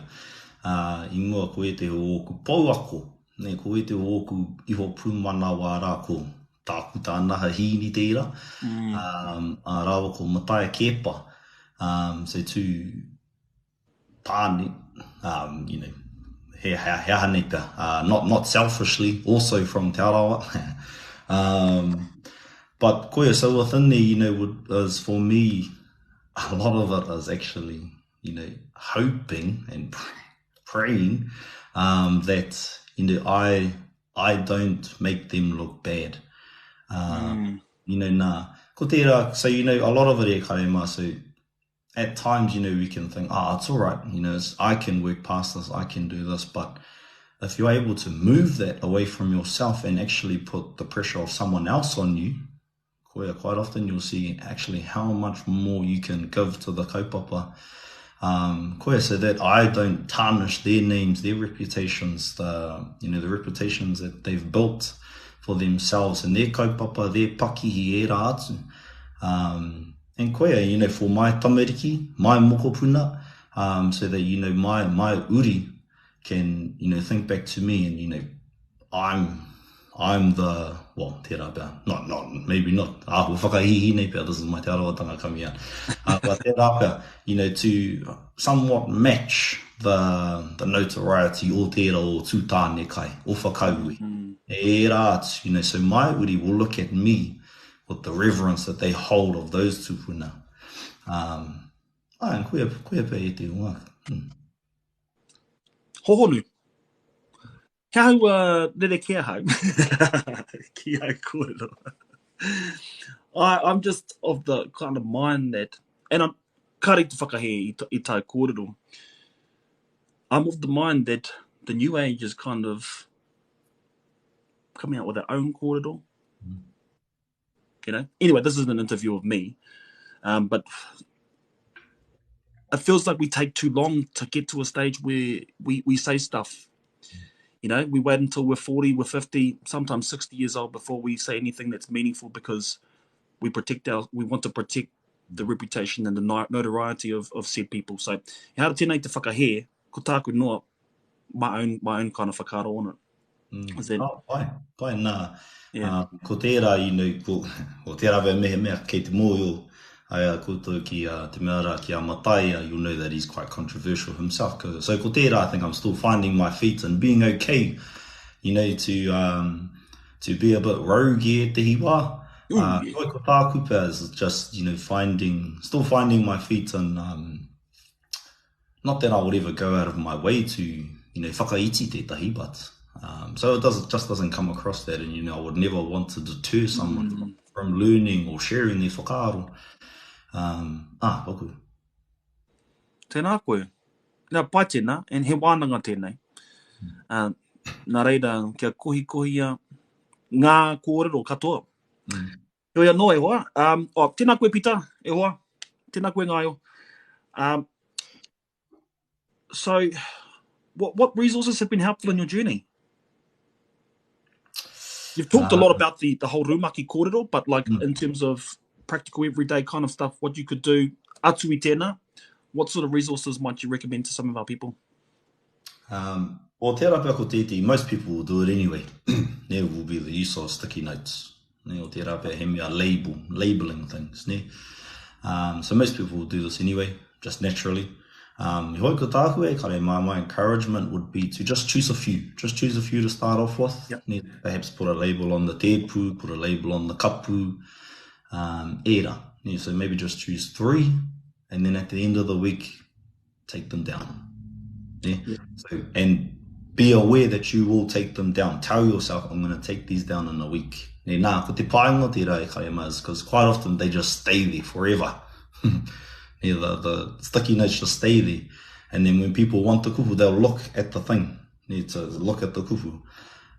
I mua koe te hōku pau ako. Ne, koe te hōku iho pūmana wā rā ko tāku tānaha hīni teira. Rāwa ko matai kepa. So to tāne, he hane pia. Not selfishly, also from Te Arawa. But koe, so within there, is for me, a lot of it is actually, hoping and praying that, I don't make them look bad. Ko tērā, so, a lot of it e karema, so at times, we can think, it's all right, I can work past this, I can do this, but if you're able to move that away from yourself and actually put the pressure of someone else on you, quite often you'll see actually how much more you can give to the kaupapa. So that I don't tarnish their names, their reputations, the reputations that they've built for themselves and their kaupapa, their pakihi e rā atu. And koea, for my tamariki, my mokopuna, so that, my uri can, think back to me and, I'm the, tērā pia, maybe not, whakahihi nei pia, this is my te arawatanga coming out. But tērā pia, to somewhat match the notoriety o tērā o tūtāne kai, o whakaui. E rā atu, so my uri will look at me with the reverence that they hold of those tūpuna. And koea pia e te unga.
Hohonu. Kia hau, nere kia hau. Kia hau kōrero. I'm just of the kind of mind that, and I'm kare te whakahe I tai kōrero. I'm of the mind that the new age is kind of coming out with their own kōrero. Anyway, this is an interview of me, but it feels like we take too long to get to a stage where we say stuff. We wait until we're 40, we're 50, sometimes 60 years old before we say anything that's meaningful, because we want to protect the reputation and the notoriety of said people. So, how to tēnei te whakahe, ko tāku noa, my own kind of whakaro on it.
Pai nā.
Yeah.
Ko tērā, ko tērā wea mea, kei te mōio, ai koutou ki te mea rā ki a Matai, you'll know that he's quite controversial himself. So ko tērā, I think I'm still finding my feet and being okay, to be a bit rogue e te hiwa. Koe ko tā kupa is just, still finding my feet and not that I would ever go out of my way to, whakaiti tētahi, but so it just doesn't come across that, and I would never want to deter someone from learning or sharing their whakaaro. Paku.
Tēnā koe. Nā pai tēnā, and he wānanga tēnei. Nā reira, kia kohi ngā kōrero katoa. Yo ia no e hoa. Tēnā koe Pita, e hoa. Tēnā koe ngāio. So, what resources have been helpful in your journey? You've talked a lot about the whole Rumaki kōrero, but like in terms of practical everyday kind of stuff, what you could do, atu I tēnā, what sort of resources might you recommend to some of our people?
Well, te rapa ko tēti, most people will do it anyway. There will be the use of sticky notes. O te rapa he mea labeling things. So most people will do this anyway, just naturally. Hoi ko tāku kare, my encouragement would be to just choose a few. Just choose a few to start off with. Yep. Perhaps put a label on the tepu, put a label on the kapu, era. So maybe just choose 3, and then at the end of the week, take them down. So, and be aware that you will take them down. Tell yourself, I'm going to take these down in a week. Nā, ko te painga te rai karemaz, because quite often they just stay there forever. The sticky notes just stay there. And then when people want the kupu, they'll look at the thing. Need to look at the kupu.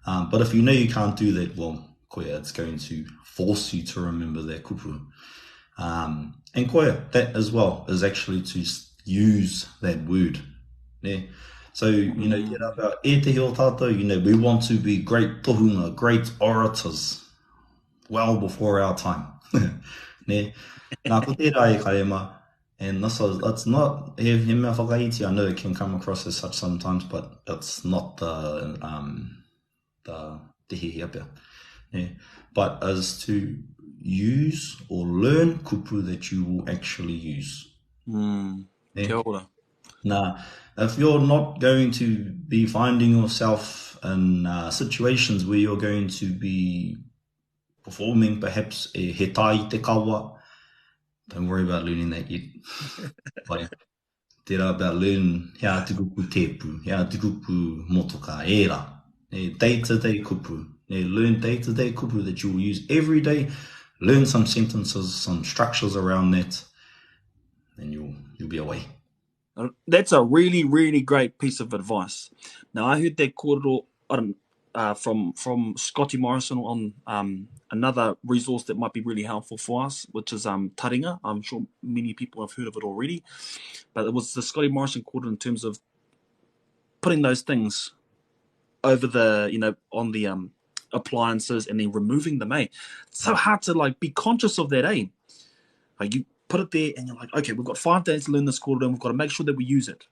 But if you know you can't do that, well, koia, it's going to force you to remember that kupu. And koia, that as well is actually to use that word. So, about e te heo tātou, we want to be great tohunga, great orators, well before our time. Nā ko tērā e karema, and that's not, he mea whakaiti, I know it can come across as such sometimes, but it's not the te hihiapea. But as to use or learn kupu that you will actually use.
Kia ora.
Now, if you're not going to be finding yourself in situations where you're going to be performing perhaps he tai te kawa, don't worry about learning that yet. Tērā about learn hea te kupu tepu, hea te kupu motoka, era. Day-to-day kupu. Learn day-to-day kupu that you will use every day. Learn some sentences, some structures around that, and you'll be away.
That's a really, really great piece of advice. Now, I heard that kōrero from Scotty Morrison on another resource that might be really helpful for us, which is Taringa. I'm sure many people have heard of it already. But it was the Scotty Morrison kōrero in terms of putting those things over the, on the appliances and then removing them, It's so hard to, be conscious of that, Like, you put it there and you're like, okay, we've got 5 days to learn this kōrero and we've got to make sure that we use it.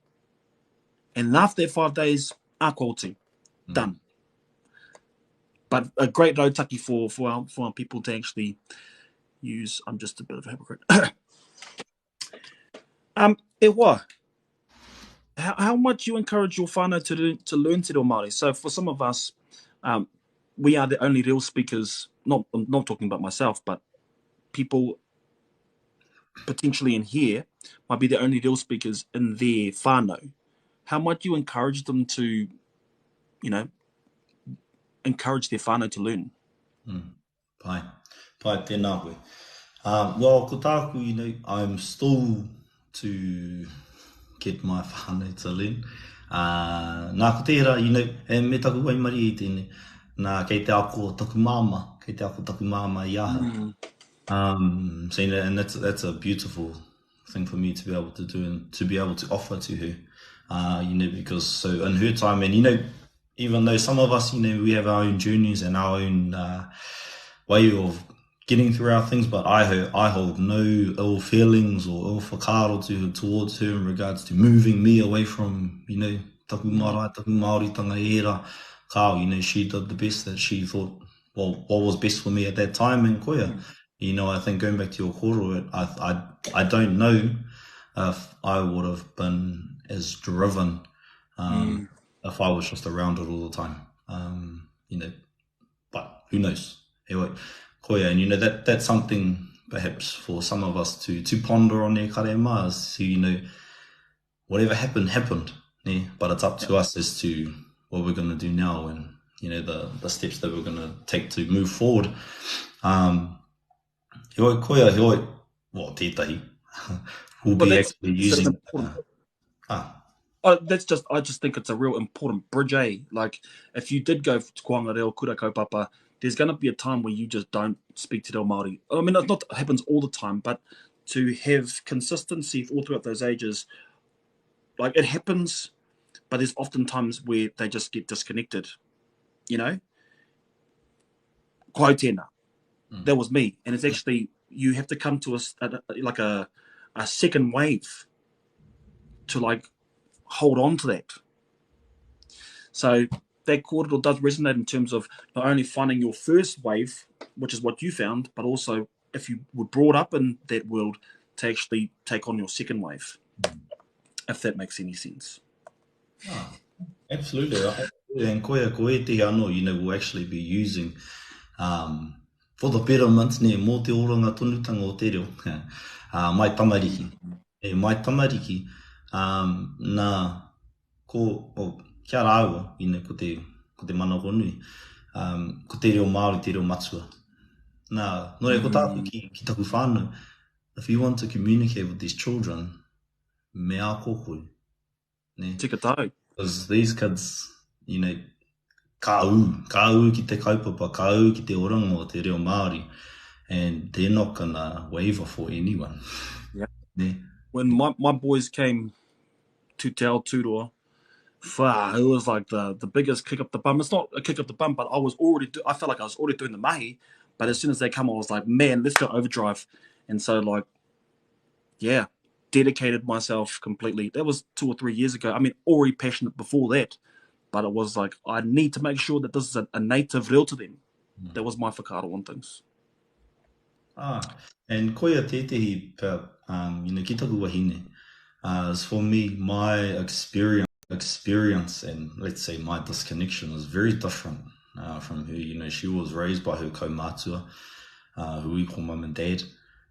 And after that 5 days, ākouti, done. But a great rautaki for our people to actually use. I'm just a bit of a hypocrite. E hoa, how much you encourage your whānau to learn te reo Māori? So for some of us, we are the only real speakers, I'm not talking about myself, but people potentially in here might be the only real speakers in their whānau. How much you encourage them to, encourage their whānau to learn?
Pai tēnā koe. Well, ko tāku, I'm still to get my whānau to learn. Nā ko tērā, me taku waimari i tēne, nā kei te ako taku māma I aha. So, and that's a beautiful thing for me to be able to do and to be able to offer to her, because so in her time, and even though some of us, we have our own journeys and our own way of getting through our things, but I hold no ill feelings or ill whakaaro towards her in regards to moving me away from, taku marae, taku Māoritanga era. She did the best that she thought what was best for me at that time. And koia, you know, I think going back to your koro, I don't know if I would have been as driven if I was just around it all the time. You know, but who knows? Anyway, koia, and you know that's something perhaps for some of us to ponder on their karema is to, you know, whatever happened. Yeah, but it's up to us as to what we're going to do now, and you know the steps that we're going to take to move forward. Heoi koia, heoi, well, tētahi, we'll be actually using.
I just think it's a real important bridge, eh? Like, if you did go to Koanga Reo, Kura Kaupapa, there's going to be a time where you just don't speak te reo Māori. I mean, it's not it happens all the time, but to have consistency all throughout those ages, like, it happens, but there's often times where they just get disconnected, you know? Koe tēnā. That was me. And it's actually, you have to come to a second wave to, like, hold on to that. So that kōrero does resonate in terms of not only finding your first wave, which is what you found, but also if you were brought up in that world to actually take on your second wave, if that makes any sense.
Oh, absolutely. And koia te anō, you know, we'll actually be using for the betterment, ne, mō te oranga tonutanga o te reo, mai tamariki. Mai tamariki, nā, kia rāua, you know, ko te mana honui, ko te reo Māori, te reo matua. Nā, nore ko tāku ki taku whānau, if you want to communicate with these children, mea kōkoi.
Tika tau.
Because these kids, you know, ka au ki te kaupapa, ka au ki te oranga o te reo Māori, and they're not gonna waver for anyone.
Yeah. Yeah. When my boys came to Te Aotearoa, it was like the biggest kick up the bum. It's not a kick up the bum, but I felt like I was already doing the mahi, but as soon as they come, I was like, man, let's go overdrive. And so, like, yeah, dedicated myself completely. That was 2 or 3 years ago. I mean, already passionate before that, but it was like, I need to make sure that this is a native reo to them. That was my whakaaro on things.
And koia tētehi, you know, ki taku wahine, is for me, my experience and let's say my disconnection was very different from her. You know, she was raised by her kaumātua, who we call mum and dad.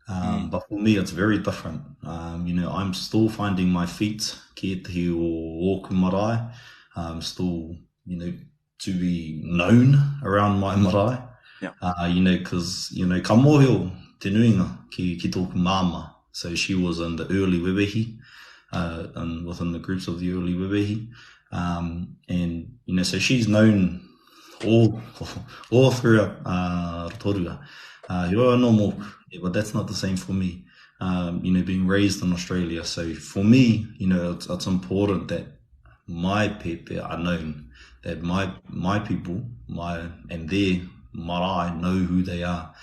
But for me, it's very different. You know, I'm still finding my feet, ki te o ōku marae. I'm still, you know, to be known around my marae. Yeah. You know, because, you know, ka mōhio te nuinga ki tōku māma. So she was in the early wewehi, and within the groups of the early wewehi. And, you know, so she's known all throughout Rotorua. You're a normal, but that's not the same for me. You know, being raised in Australia. So for me, you know, it's important that my pepe are known, that my people, and their marae know who they are,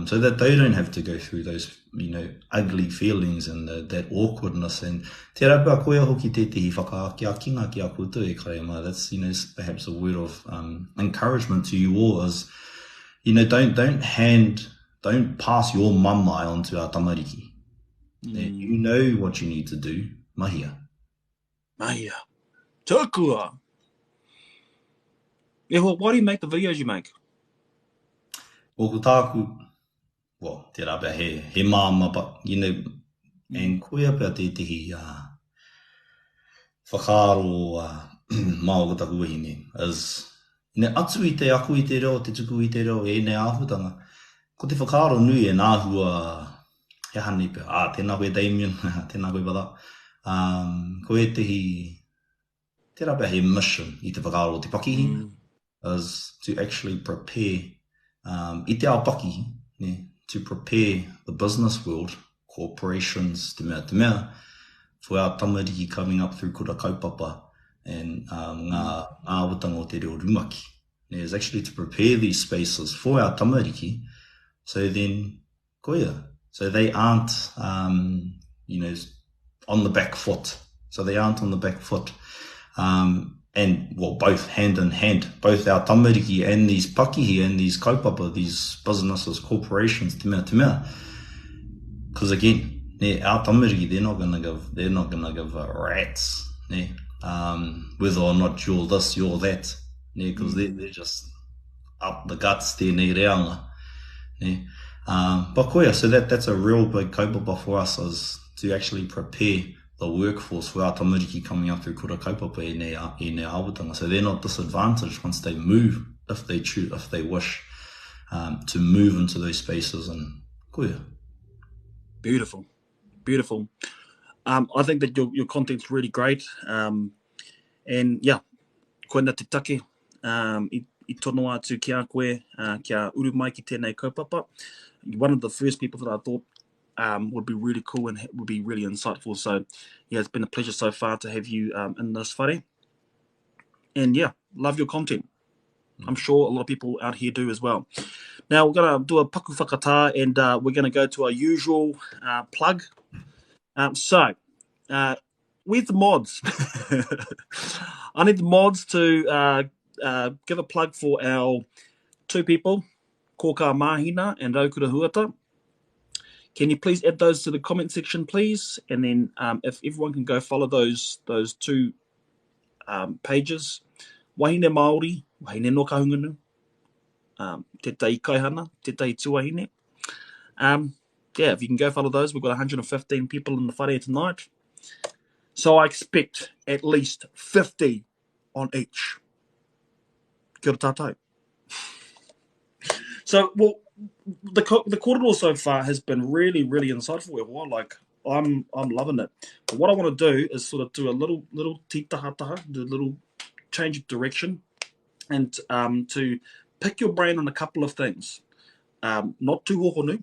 so that they don't have to go through those, you know, ugly feelings and that awkwardness. And te rapa koea hoki tehi whakaakiakinga ki a koutou e karema. That's, you know, perhaps a word of encouragement to you all is, you know, don't pass your mamai onto our tamariki. You know what you need to do. Mahia.
Tukua. Yeah, well, why do you make the videos you make?
Well, ko tāku, well, te rapa he māma, but, you know, and koea pia tehi whakaaro mao ko taku wahine is, you know, atu I te aku I te reo, te tuku I te reo, e nei āhutanga. Ko te whakaaro nui e nāhua he hane pia. Tēnā koe Damien, tēnā koe wada. Koe te rapa he mission I te whakaaro o te pakihi, is to actually prepare, I te ao pakihi, to prepare the business world, corporations, te mea, for our tamariki coming up through kura kaupapa and ngā witanga o te reo rumaki. Is actually to prepare these spaces for our tamariki, so then, koia, so they aren't, you know, on the back foot. So they aren't on the back foot. and, well, both hand in hand, both our tamariki and these pakihi and these kaupapa, these businesses, corporations, te mea. Because again, our tamariki, they're not gonna give a rat's, whether or not you're this, you're that, because they're just up the guts there, reanga. But koia, so that's a real big kaupapa for us, is to actually prepare the workforce for our tamariki coming up through kura kaupapa i nei awatanga. So they're not disadvantaged once they move, if they choose, if they wish to move into those spaces. And koia.
Beautiful. I think that your content's really great. And yeah, koina te take. I tono atu ki a koe, kia uru mai ki tēnei kaupapa. One of the first people that I thought would be really cool and would be really insightful. So yeah, it's been a pleasure so far to have you in this whare. And yeah, love your content. I'm sure a lot of people out here do as well. Now we're going to do a paku whakatā, and we're going to go to our usual plug. So where's the mods? I need the mods to give a plug for our two people, Koka Mahina and Raukura Huata. Can you please add those to the comment section, please? And then if everyone can go follow those two pages. Wahine Māori, Wahine no Kahungunu, Te Tai Kaihana, Te Tai Tuahine. Yeah, if you can go follow those, we've got 115 people in the whare tonight. So I expect at least 50 on each. Kia ora tātou. So, well, the kōrero so far has been really, really insightful. Like, I'm loving it. But what I want to do is sort of do a little titahataha, do a little change of direction, and to pick your brain on a couple of things. Not too hohonu.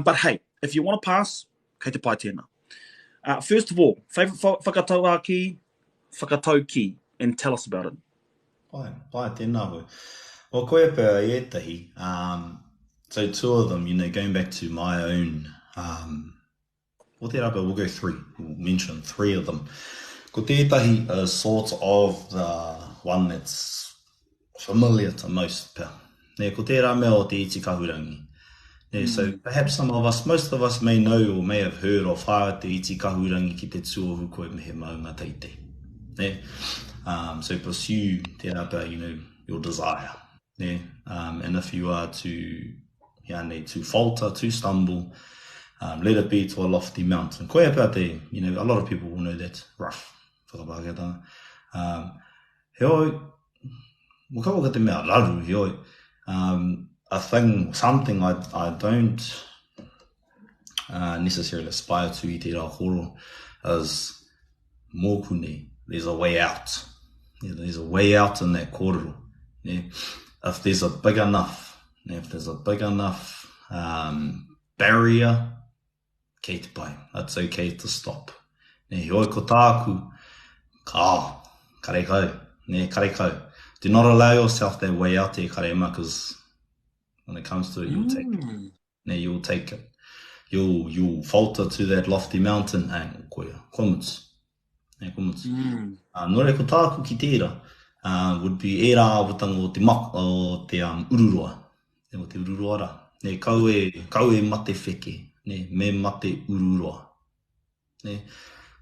But hey, if you want to pass, kei te pai tēnā. First of all, favourite whakatau ki, and tell us about it.
Pai tēnā koe. Well, koe pēr ētahi. So two of them, going back to my own, we'll go three. We'll mention three of them. Ko tētahi is sort of the one that's familiar to most pēr. Ko tērā mea o te iti kahurangi. So perhaps most of us may know or may have heard of whā te iti kahurangi ki te tuohu koe mehe maunga teitei. So pursue tērā pēr, your desire. And if you are to falter, to stumble, let it be to a lofty mountain. Koe pēr te, a lot of people will know that rough. Whakapāketanga. Heoi, wakawa te mea raru, heoi. Something I don't necessarily aspire to i te rā koro is mōkune. There's a way out. There's a way out in that kōrero. If there's a big enough, barrier, kei te pai. It's okay to stop. Heoi ko tāku, karekau. Do not allow yourself that way out there, karema, because when it comes to it, you'll take it. You'll take it. You'll falter to that lofty mountain, and koia, komuts. Nore ko tāku ki tērā would be e rā awatanga o te ururoa. O te ururoa rā. Kau e mate wheke. Me mate ururoa.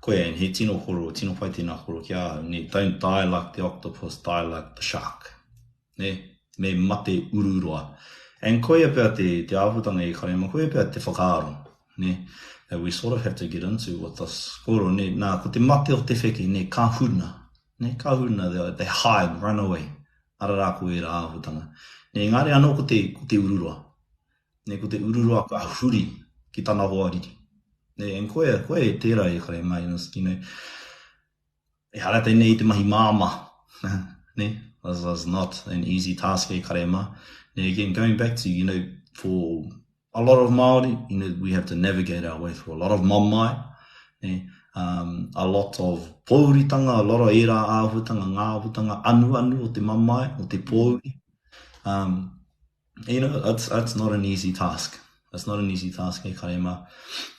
Koe, and he tino pai tēnā koro kia, don't die like the octopus, die like the shark. Me mate ururoa. And koe pēr te āwhutanga e karema, koe pēr te whakaaro. That we sort of have to get into with this koro. Nā, ko te mate o te wheke, kahuna. Kahuna, they hide, run away. Arara koe rā āwhutanga. Engari anō ko te ururoa. Ko te ururoa ka huri ki tāna hoa riri. And koe e tērā e karema, e harate nei te mahi māma. This is not an easy task e karema. Again, going back to, for a lot of Māori, we have to navigate our way through a lot of mamai, a lot of pōuritanga, a lot of era āhutanga, ngā āhutanga, anu o te mamai, o te pōuri. It's not an easy task. It's not an easy task e karema.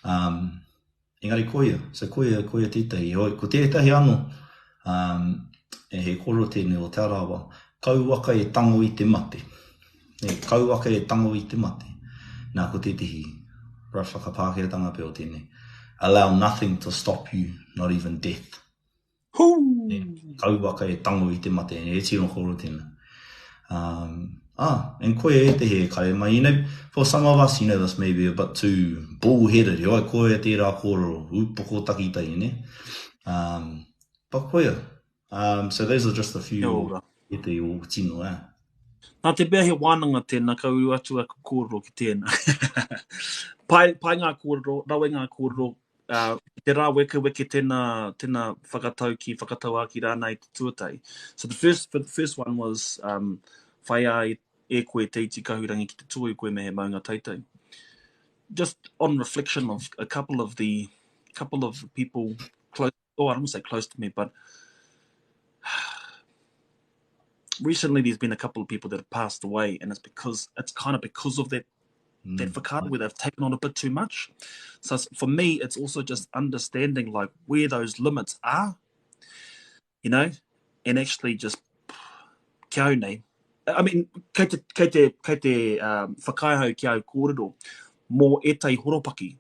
Engari koia. So koia tētahi. Ko tētahi anō. E he koro tēnei o te arawa, kauwaka e tango i te mate. Kauwaka e tango i te mate. Nā ko tētihi, whakapākeratanga pe o tēnei. Allow nothing to stop you, not even death. Kauwaka e tango i te mate, e tino koro tēnei. And koe e te he karema, for some of us, this may be a bit too bull-headed, koe e te rā koro, upoko takitai, but koe, so those are just a few e te o tino,
Nā te bea he wānanga tēnā, ka uru atu a kōrero ki tēnā. pai ngā kōrero, rawe ngā kōrero, te rā weke tēnā whakatau ki rānei te tuatai. So the first one was whai ai e koe te iti kahurangi ki te tui koe me he maunga taitai. Just on reflection of a couple of people close, I don't want to say close to me, but recently there's been a couple of people that have passed away, and it's kind of because of that whakaaro where they've taken on a bit too much. So for me, it's also just understanding like where those limits are, and actually just kia au nei. I mean, kei te whakaihau ki au kōrero, mō etai horopaki,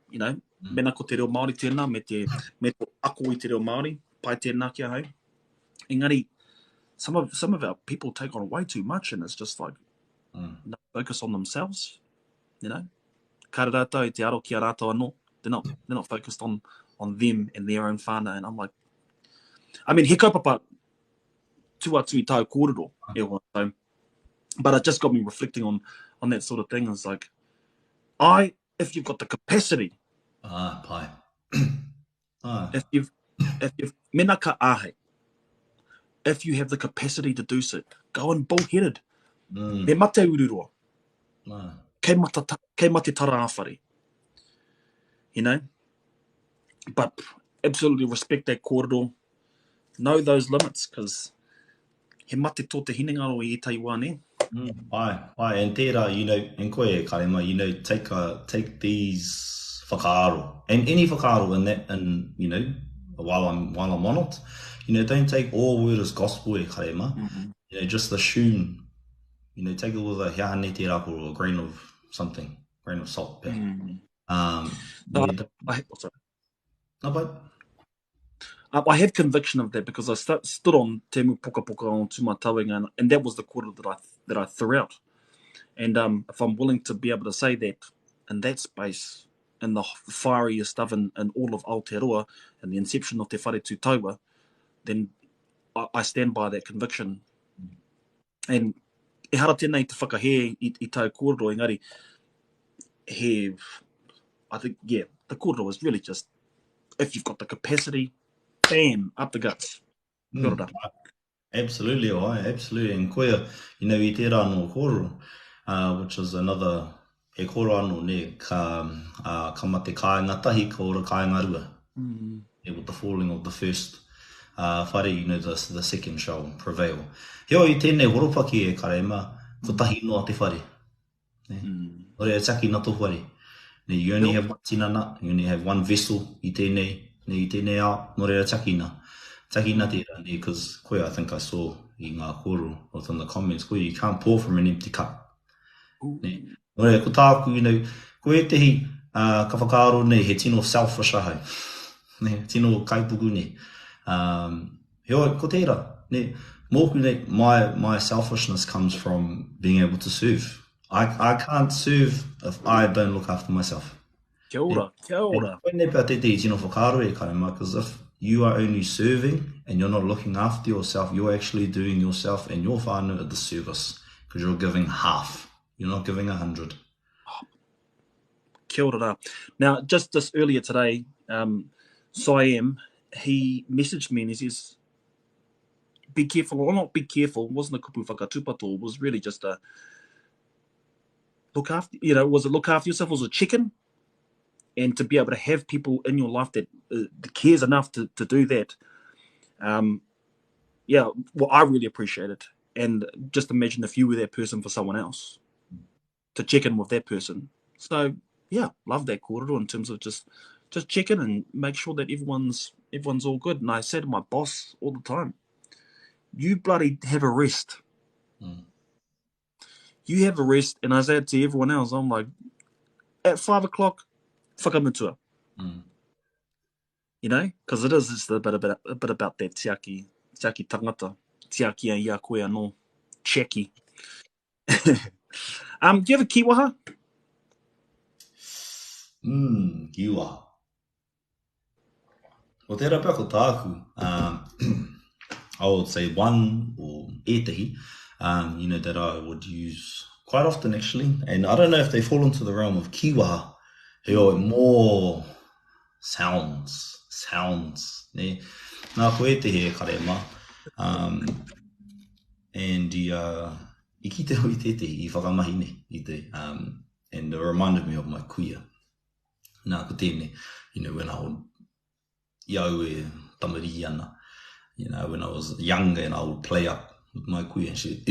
mena ko te reo Māori tēnā, me te ako i te reo Māori, pai tēnā kia hau. Engari, some of our people take on way too much, and it's just like, focus on themselves, Kare rātou, te aro ki a rātou anō, they're not focused on them and their own whānau, and I'm like, I mean, he kaupapa tuatu i tau kōrero, so, but it just got me reflecting on that sort of thing. It's like, if you've got the capacity,
pai.
if you've mena ka ahe, if you have the capacity to do so, go and bull-headed. Me mate ururoa. Kei mate tara awhare. But absolutely respect that kōrero. Know those limits, because he mate tō te hinengaro i etai wā, ne?
Pai, and tērā, and koe e karema, take these whakaaro, and any whakaaro in that, and, while I'm on it, don't take all word as gospel e karema, just assume, take it with a hiahane tērā koro, a grain of something, grain of salt.
I have conviction of that because I stood on Te Mu Poka Poka on Tūmatauenga, and that was the kōrero that I threw out. And if I'm willing to be able to say that in that space, in the fieriest stuff in all of Aotearoa and the inception of Te Whare Tūtaua, then I stand by that conviction. And e hara tēnei te whakahe i tau kōrero, engari, I think, the kōrero is really just, if you've got the capacity, bam, up the guts.
Absolutely, absolutely. And koea, i tērā no kōrero, which is another, he kōrero anō ne, ka mate kāinga tahi, ka ora kāinga rua. With the falling of the first whare, the second shall prevail. Heo i tēnei horopaki e karema, ko tahi noa te whare. Ore e taki na tō whare. You only have one tinana, you only have one vessel i tēnei, i tēnei ao, no reira takina tērā, because koe, I think I saw i ngā kōrero, within the comments, koe, you can't pour from an empty cup. No reira, ko tāku, koe tehi, ka whakaaro nei, he tino selfish ahau, tino kaipuku nei. Heo, ko tērā, mōku nei, my selfishness comes from being able to serve. I can't serve if I don't look after myself.
Kia ora.
Because if you are only serving and you're not looking after yourself, you're actually doing yourself and your whānau a disservice, because you're giving half. You're not giving 100.
Kia ora. Now, just earlier today, Siam, he messaged me and he says, be careful, or not be careful, it wasn't a kupu whakatupato, it was really just a look after, was it look after yourself, was it chicken? And to be able to have people in your life that cares enough to do that, well, I really appreciate it. And just imagine if you were that person for someone else, to check in with that person. So, yeah, love that kōrero in terms of just just check in and make sure that everyone's all good. And I say to my boss all the time, you bloody have a rest. You have a rest. And I say it to everyone else. I'm like, at 5 o'clock, whakamatua. You know, because it is just a bit about that tiaki tangata, tiaki a ia koe anō, checky. Do you have a kiwaha?
Kiwaha. O te rapea ko tāku, I would say one or etahi, that I would use quite often actually. And I don't know if they fall into the realm of kiwaha, more sounds, ne. Nā koe te he karema. And I ki te hui tetehi, I whakamahi ne, I te, and it reminded me of my kuia. Nā ko tēne, when I would iau e tamari ana, when I was younger and I would play up with my kuia and she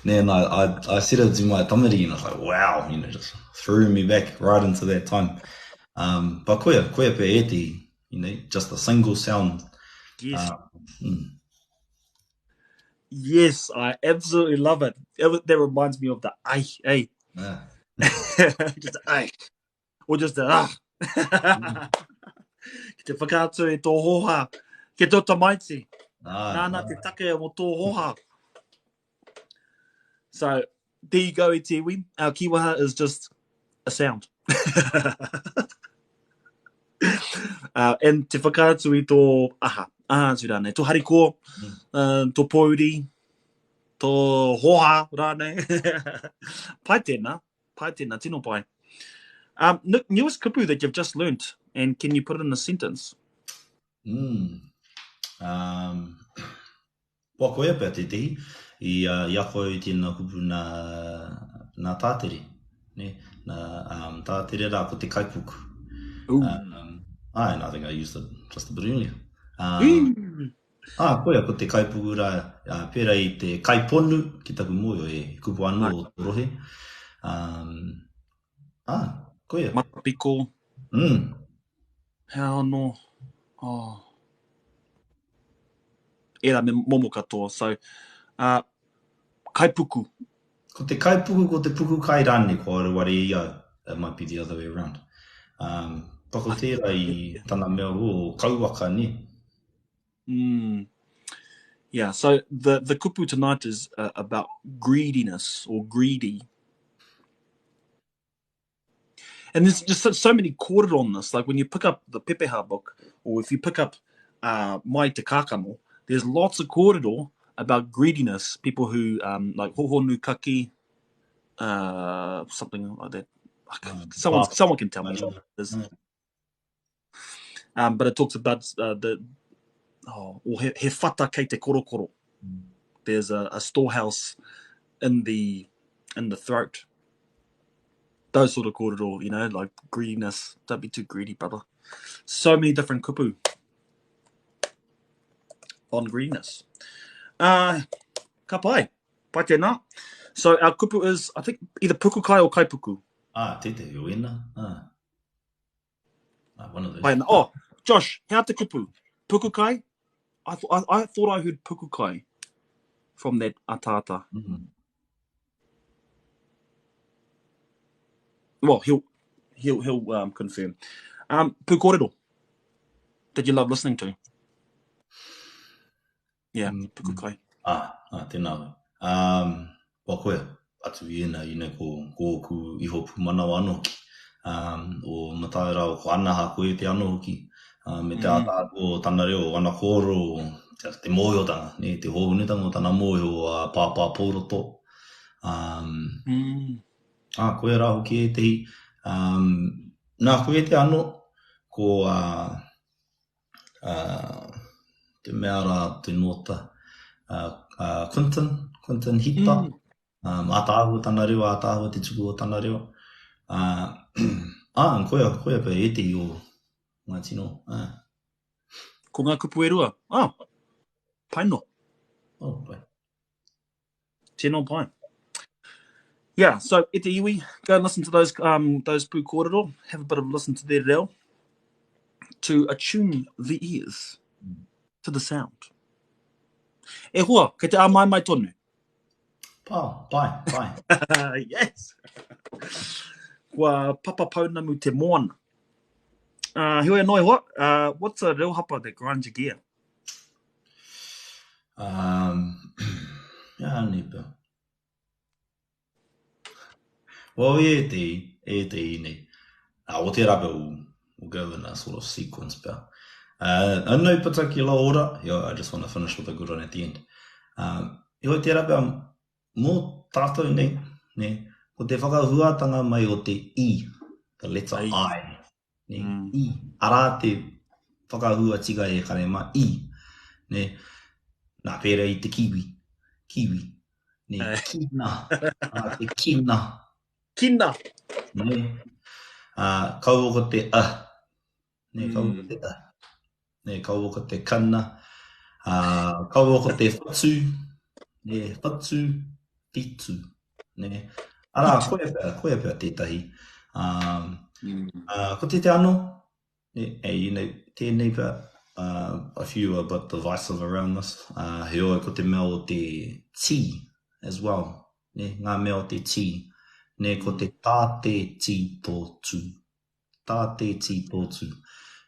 Then I said it to my tamari and I was like, wow, just threw me back right into that time. But koia pe eti, just a single sound.
Yes. Yes, I absolutely love it. That reminds me of the ai.
Yeah.
Just ai. Or just the Ki te whakātu e tō hoha. Ke tō tamaiti. Nāna te take mo tō hoha. So, there you go, Etiwi. Our kiwaha is just a sound. And te whakātu I tō aha. Tu rānei. Tō hariko, tō pouri, tō hoha rānei. Pai tēnā, tino pai. Newest kupu that you've just learnt, and can you put it in a sentence?
Wā koea pia te tehi, I ako I tēnā kupu nā tātere, ne? Nā tātere rā ko te kaipuku. And I think I used it just a bit earlier. Koea ko te kaipuku rā, pēra I te kaiponu, ki taku moio e kupu anō o rohe. Koea.
Matapiko. How no? Oh. Era me momo katoa. So, kaipuku.
Ko te kaipuku, ko te puku kai rane, ko ware ia, it might be the other way around. Pako tērā I tana mea o kauwaka ne.
Yeah, so the kupu tonight is about greediness or greedy. And there's just so many kōrero on this. Like when you pick up the Pepeha book, or if you pick up Mai Te Kākamo, there's lots of kōrero about greediness. People who, like hohonu kaki, something like that. Someone can tell me. But it talks about he whata kei te korokoro. There's a storehouse in the throat. Those sort of kōrero, like greediness. Don't be too greedy, brother. So many different kupu on greediness. Ka pai tēnā. So our kupu is, I think, either pukukai or kaipuku.
Te uena. One of those.
Oh, Josh, how te kupu? Pukukai? I thought I heard pukukai from that atata. Well, he'll confirm. Pukorero. Did you love listening to? Yeah, pukukai.
Tēnā. Wā koea, atu ina ko ku iho pumanawa anō ki. O mataira o ko anaha koe te anō ki. Me te ata o tana reo, ana kōro, te mōiotanga, ne, te hōunetanga o tana mōio a pāpā pōroto. Koe rā hoki e tehi. Nā koe te anō, ko te mea rā te nota, Quentin Hita, ātāhu tana reo, ātāhu te tuku o tana reo. Koea pe e tehi o ngā tino.
Ko ngā kupu e rua. Pai no.
Pai.
Tēnā pai. Yeah, so e te iwi, go and listen to those pū kōrero, have a bit of a listen to their reo, to attune the ears to the sound. E hoa, kei te a mai tonu.
Bye.
Yes. Kua papa pauna mu te moana. Hioi anō hoa, what's a reo hapa that grinds your gear?
Yeah, nipa. Well, e te nei. O te rape we'll go in a sort of sequence, but in no particular order. I just want to finish with a good one at the end. O te rape mō tātou nei, ko te whakahuatanga mai o te I, the letter I. Nei, I. Ara te whakahua tika e karema I. Nei, nā pēra I te kiwi. Nei, kina. Te kina.
Kina.
Nei, kau ko te a. Nei, kau ko te a. Nei, kau ko te kana. Kau ko te whatu. Nei, whatu, fitu. Nei, ara, koe pēr tētahi. Ko te ano. Nei, tēnei pēr. A few are a bit divisive around this. He oi ko te mea o te tea as well. Ne, ngā mea o te tea. Ne, ko te tāte tea tōtu. Tāte tea tōtu.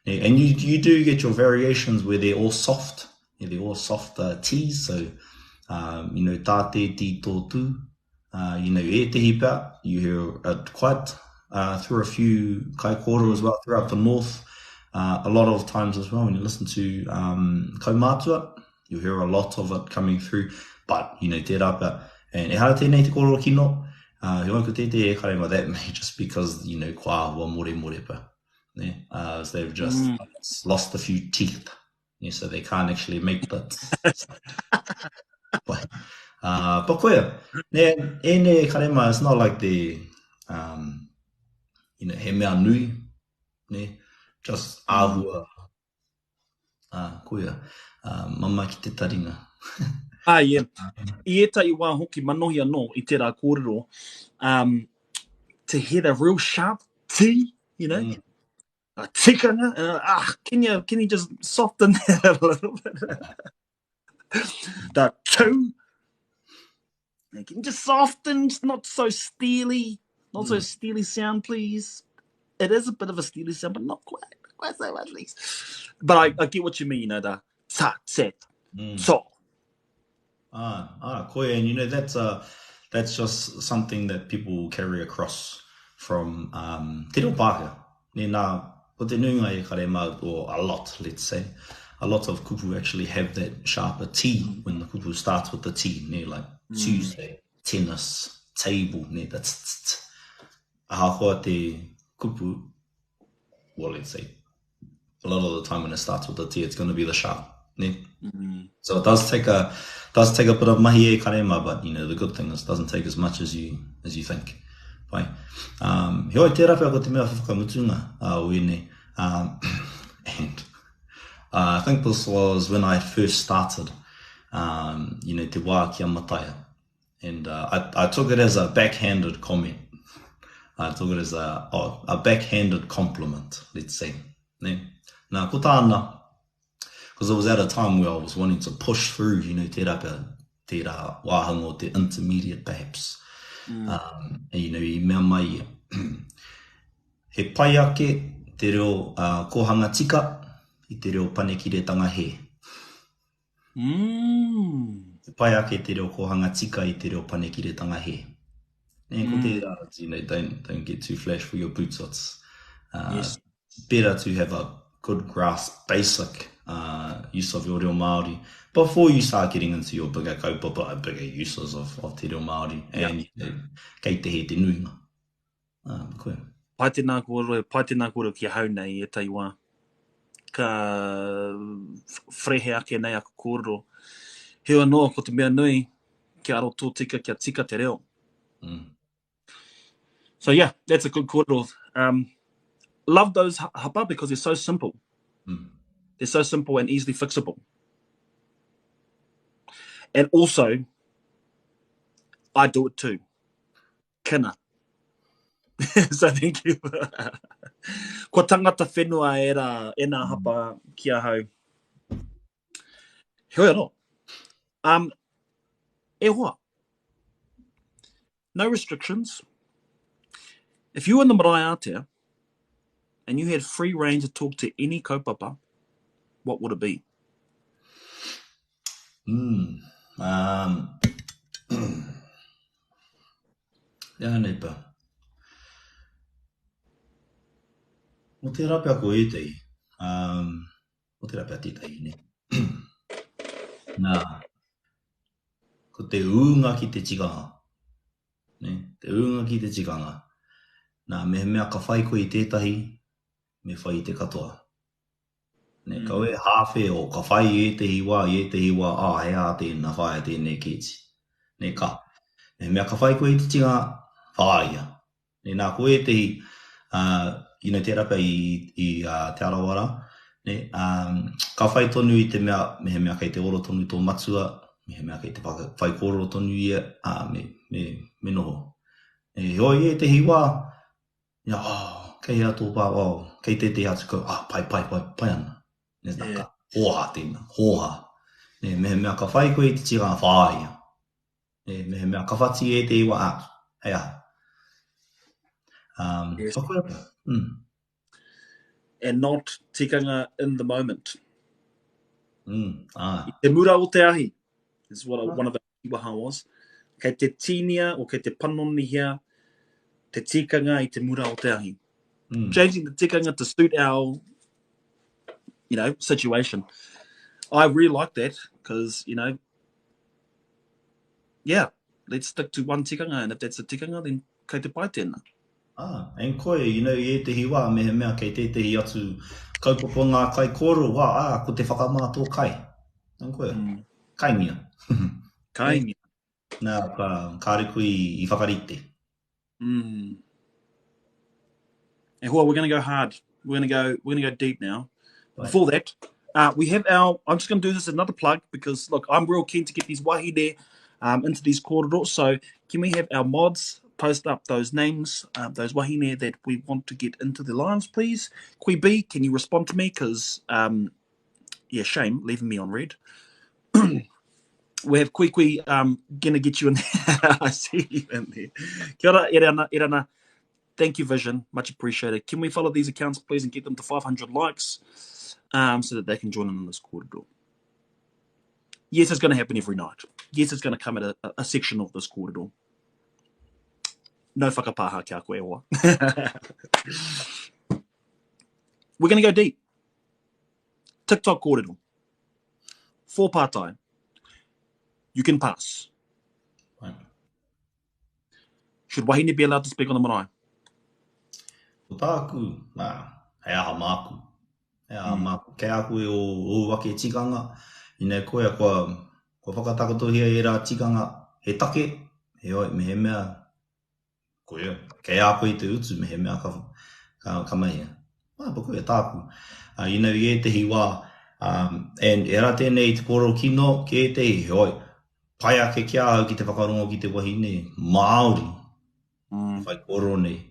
Ne, and you do get your variations where they're all soft. They're all soft teas. So, tāte tea tōtu. E te hipa, you hear it quite through a few kaikōrero as well throughout the north. A lot of times as well, when you listen to kaumātua, you hear a lot of it coming through. But, te rapa, and e hara tēnei te kōrero kino, he oi ko te e karema, that may just because, kua wa more pa. So they've just lost a few teeth, so they can't actually make that. But koea, e ne karema, it's not like the, he mea nui, just āhua, koea, mama ki te taringa.
Yeah. I etai wā hoki manohi anō I te rā kōrero, to hear the real sharp T, a tikanga, can you just soften that a little bit? The two, can you just soften, just not so steely sound, please? It is a bit of a steely sound, but not quite so at least. But I get what you mean, the sa, set, so.
Koe, and that's just something that people carry across from te reo Pākehā. Nā, o te nuinga e karema, or a lot, let's say. A lot of kupu actually have that sharper T when the kupu starts with the T, like Tuesday, tennis, table, that's ahakoa te kupu, well, let's say, a lot of the time when it starts with the T, it's going to be the sharp. So it does take a bit of mahi e karema, but the good thing is it doesn't take as much as you think. Pai. He oi te rape ako te mea whakamutunga uene. And I think this was when I first started, te wā kia mataya. And I took it as a backhanded comment. I took it as a backhanded compliment, let's say. Nā, ko tāna, because it was at a time where I was wanting to push through, te rā wāhanga o te intermediate perhaps. And, I mea mai, he pai ake te reo kohanga tika I te reo panekiretanga he. He pai ake te reo kohanga tika I te reo panekiretanga he. Ko te don't get too flash for your boots. It's better to have a good grasp, basic use of your reo Māori before you start getting into your bigger kaupapa, bigger uses of te reo Māori and kei te he te nuinga. Koe.
Pai tēnā kōrero ki hau nei e tai wā. Ka frehe ake nei ako kōrero. Heo anō ko te mea nui ki aro tō tika kia tika te reo. So yeah, that's a good kōrero. Love those hapa because they're so simple. They're so simple and easily fixable. And also, I do it too. kina. So thank you. Ko tangata whenua e nā hapa kia hau. He oi anō. E hoa. No restrictions. If you were in the marae Aotea and you had free reign to talk to any kaupapa, what would it be?
Ia nei pa. Mo te rapea ko e tei. Mo te rapea tētai ne. Nā, ko te uunga ki te tikanga. Ne? Te uunga ki te tikanga. Nā, mea ka whai koe i tētahi, me whai i te katoa. Ne, ka oe hawhe o ka whai i te hiwa, hea tēnā whai tēnei kēti. Ne ka. Mea ka whai koe i te tikanga, whāia. Ne, nā koe te hi, te rapa i te arawara, ne, ka whai tonu i te mea kei te oro tonu tō matua, mea kei te whai kōrero tonu ia, me noho. E hoi e te hiwa, kei a tō pā, kei te atu kau, pai ana. Ne, naka, hoha tēnā, hoha. Ne, mea ka whai koe i te tira whāia. Ne, mea ka whati e te iwa atu, hei aha.
Yes. And not tikanga in the moment. I te mura o te ahi is what one of the iwaha was. Kei te tīnia o kei te panoni hia, te tikanga I te mura o te ahi. Changing the tikanga to suit our, situation. I really like that because, let's stick to one tikanga, and if that's a tikanga, then kei te pai tēnā.
And koe, i te hiwa, mea kei te hi atu kaupapa ngā kai kōro, ko te whakamātō kai. And koe, kai mia.
Kai mia.
Nā, ka riku I whakarite.
E hoa, we're going to go hard. We're going to go deep now. Right. Before that, we have I'm just going to do this as another plug because, look, I'm real keen to get these wahine into these corridors. So can we have our mods post up those names, those wahine that we want to get into the lines, please? Kui B, can you respond to me? Because, shame, leaving me on red. We have Kui, going to get you in there. I see you in there. Kia ora, Irana. Thank you, Vision. Much appreciated. Can we follow these accounts, please, and get them to 500 likes so that they can join in this corridor? Yes, it's going to happen every night. Yes, it's going to come at a section of this corridor. No whakapaha kia koe oa. We're going to go deep. TikTok corridor. 4 part-time. You can pass.
Right.
Should wahine be allowed to speak on the marae?
Ko tāku, hei aha māku. Hei aha māku. Kei a koe o wake tikanga. Inei koe ko whakatakotohia e rā tikanga he take. He oi, me he mea. Koe, kei a koe te utu, me he mea ka mahia. Pa koe tāku. Inei e te hiwa. And e rā tēnei te koro kino, ke te he oi. Pai ake kia au ki te whakarongo ki te wahine. Māori. Whai koro nei.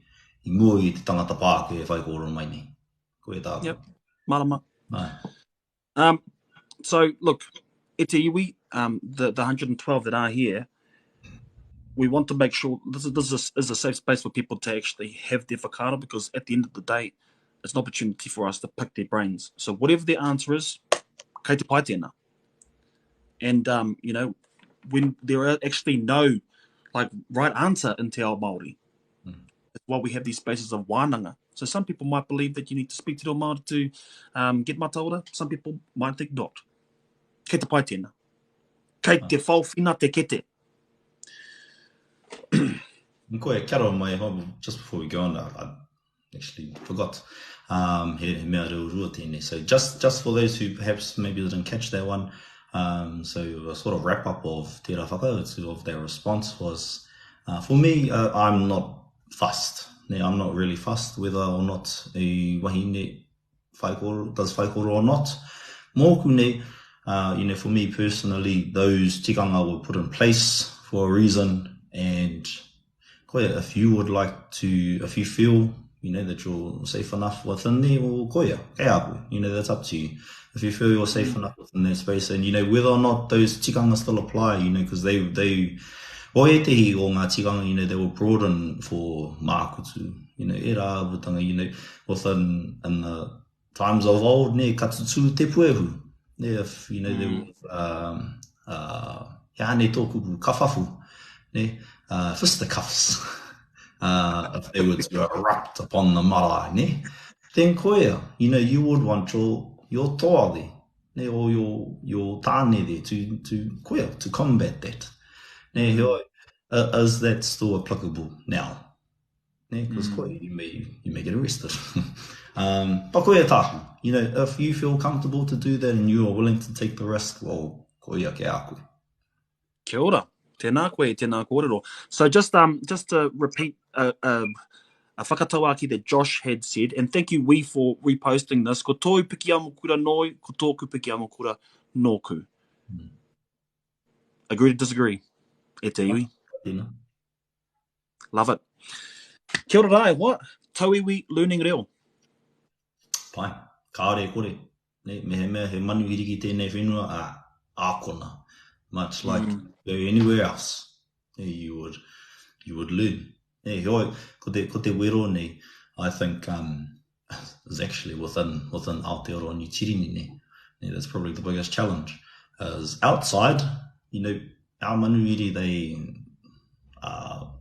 I mua I te tangata pāke e whai kōrero mai nei. Koe tāku.
Yep. Marama. So, look, e te iwi, the 112 that are here, we want to make sure this is a safe space for people to actually have their whakaaro because at the end of the day, it's an opportunity for us to pick their brains. So whatever the answer is, kei te pai tēnā. And, when there are actually no right answer in te ao Māori, that's why we have these spaces of wānanga. So some people might believe that you need to speak to te Māori to get mataora. Some people might think not. Kei te pai tēnā. Kei te whauwhina te kete.
Koe, kia ora mai, just before we go on, I actually forgot. He mea rua tēnei. So just for those who perhaps maybe didn't catch that one, so a sort of wrap up of te rāwhaka, of their response was, for me, I'm not fussed. I'm not really fussed whether or not a wahine does whaikoro or not. Mōku ne, for me personally, those tikanga were put in place for a reason, and koia, if if you feel, that you're safe enough within there, or koia, kei aku, that's up to you. If you feel you're safe enough within that space, and, whether or not those tikanga still apply, because they, o e tehi o ngā tikanga, they were brought in for mākutu, e rā avutanga, within, in the times of old, katutu te puehu, if, there was, hane tōku kawhafu, fisticuffs, if they were to erupt upon the marae, then koia, you would want your toale, or your tāne there to koia, to combat that. Is that still applicable now? Because koia, you may get arrested. But koia tāku, if you feel comfortable to do that and you are willing to take the risk, well, koia ke aku.
Kia ora. Tēnā koe, tēnā kōrero. So just to repeat a whakatauaki that Josh had said, and thank you, Wee, for reposting this. Ko tōu piki amokura noi, ko tōku piki amokura nōku. Agree to disagree? E te iwi. Love it. Kia ora rai, what? Tauiwi learning reo.
Pai, kāore kore. Mea he manuhiri ki tēnei whenua ākona. Much like anywhere else, you would learn. Ko te wero nei, I think is actually within Aotearoa New Tirini. That's probably the biggest challenge. Is outside, our manuiri, they are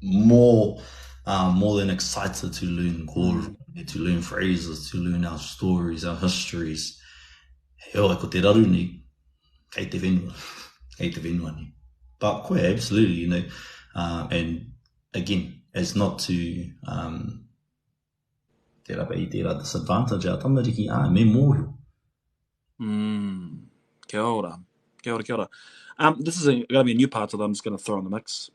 more than excited to learn kōrero, to learn phrases, to learn our stories, our histories. Ko te raru ni, kei te whenua. But quite absolutely, and again, it's not to te rapa I te rā disadvantage a tamariki me mōhio.
Kia ora. Kia ora, kia ora. This is going to be a new part that I'm just going to throw in the mix.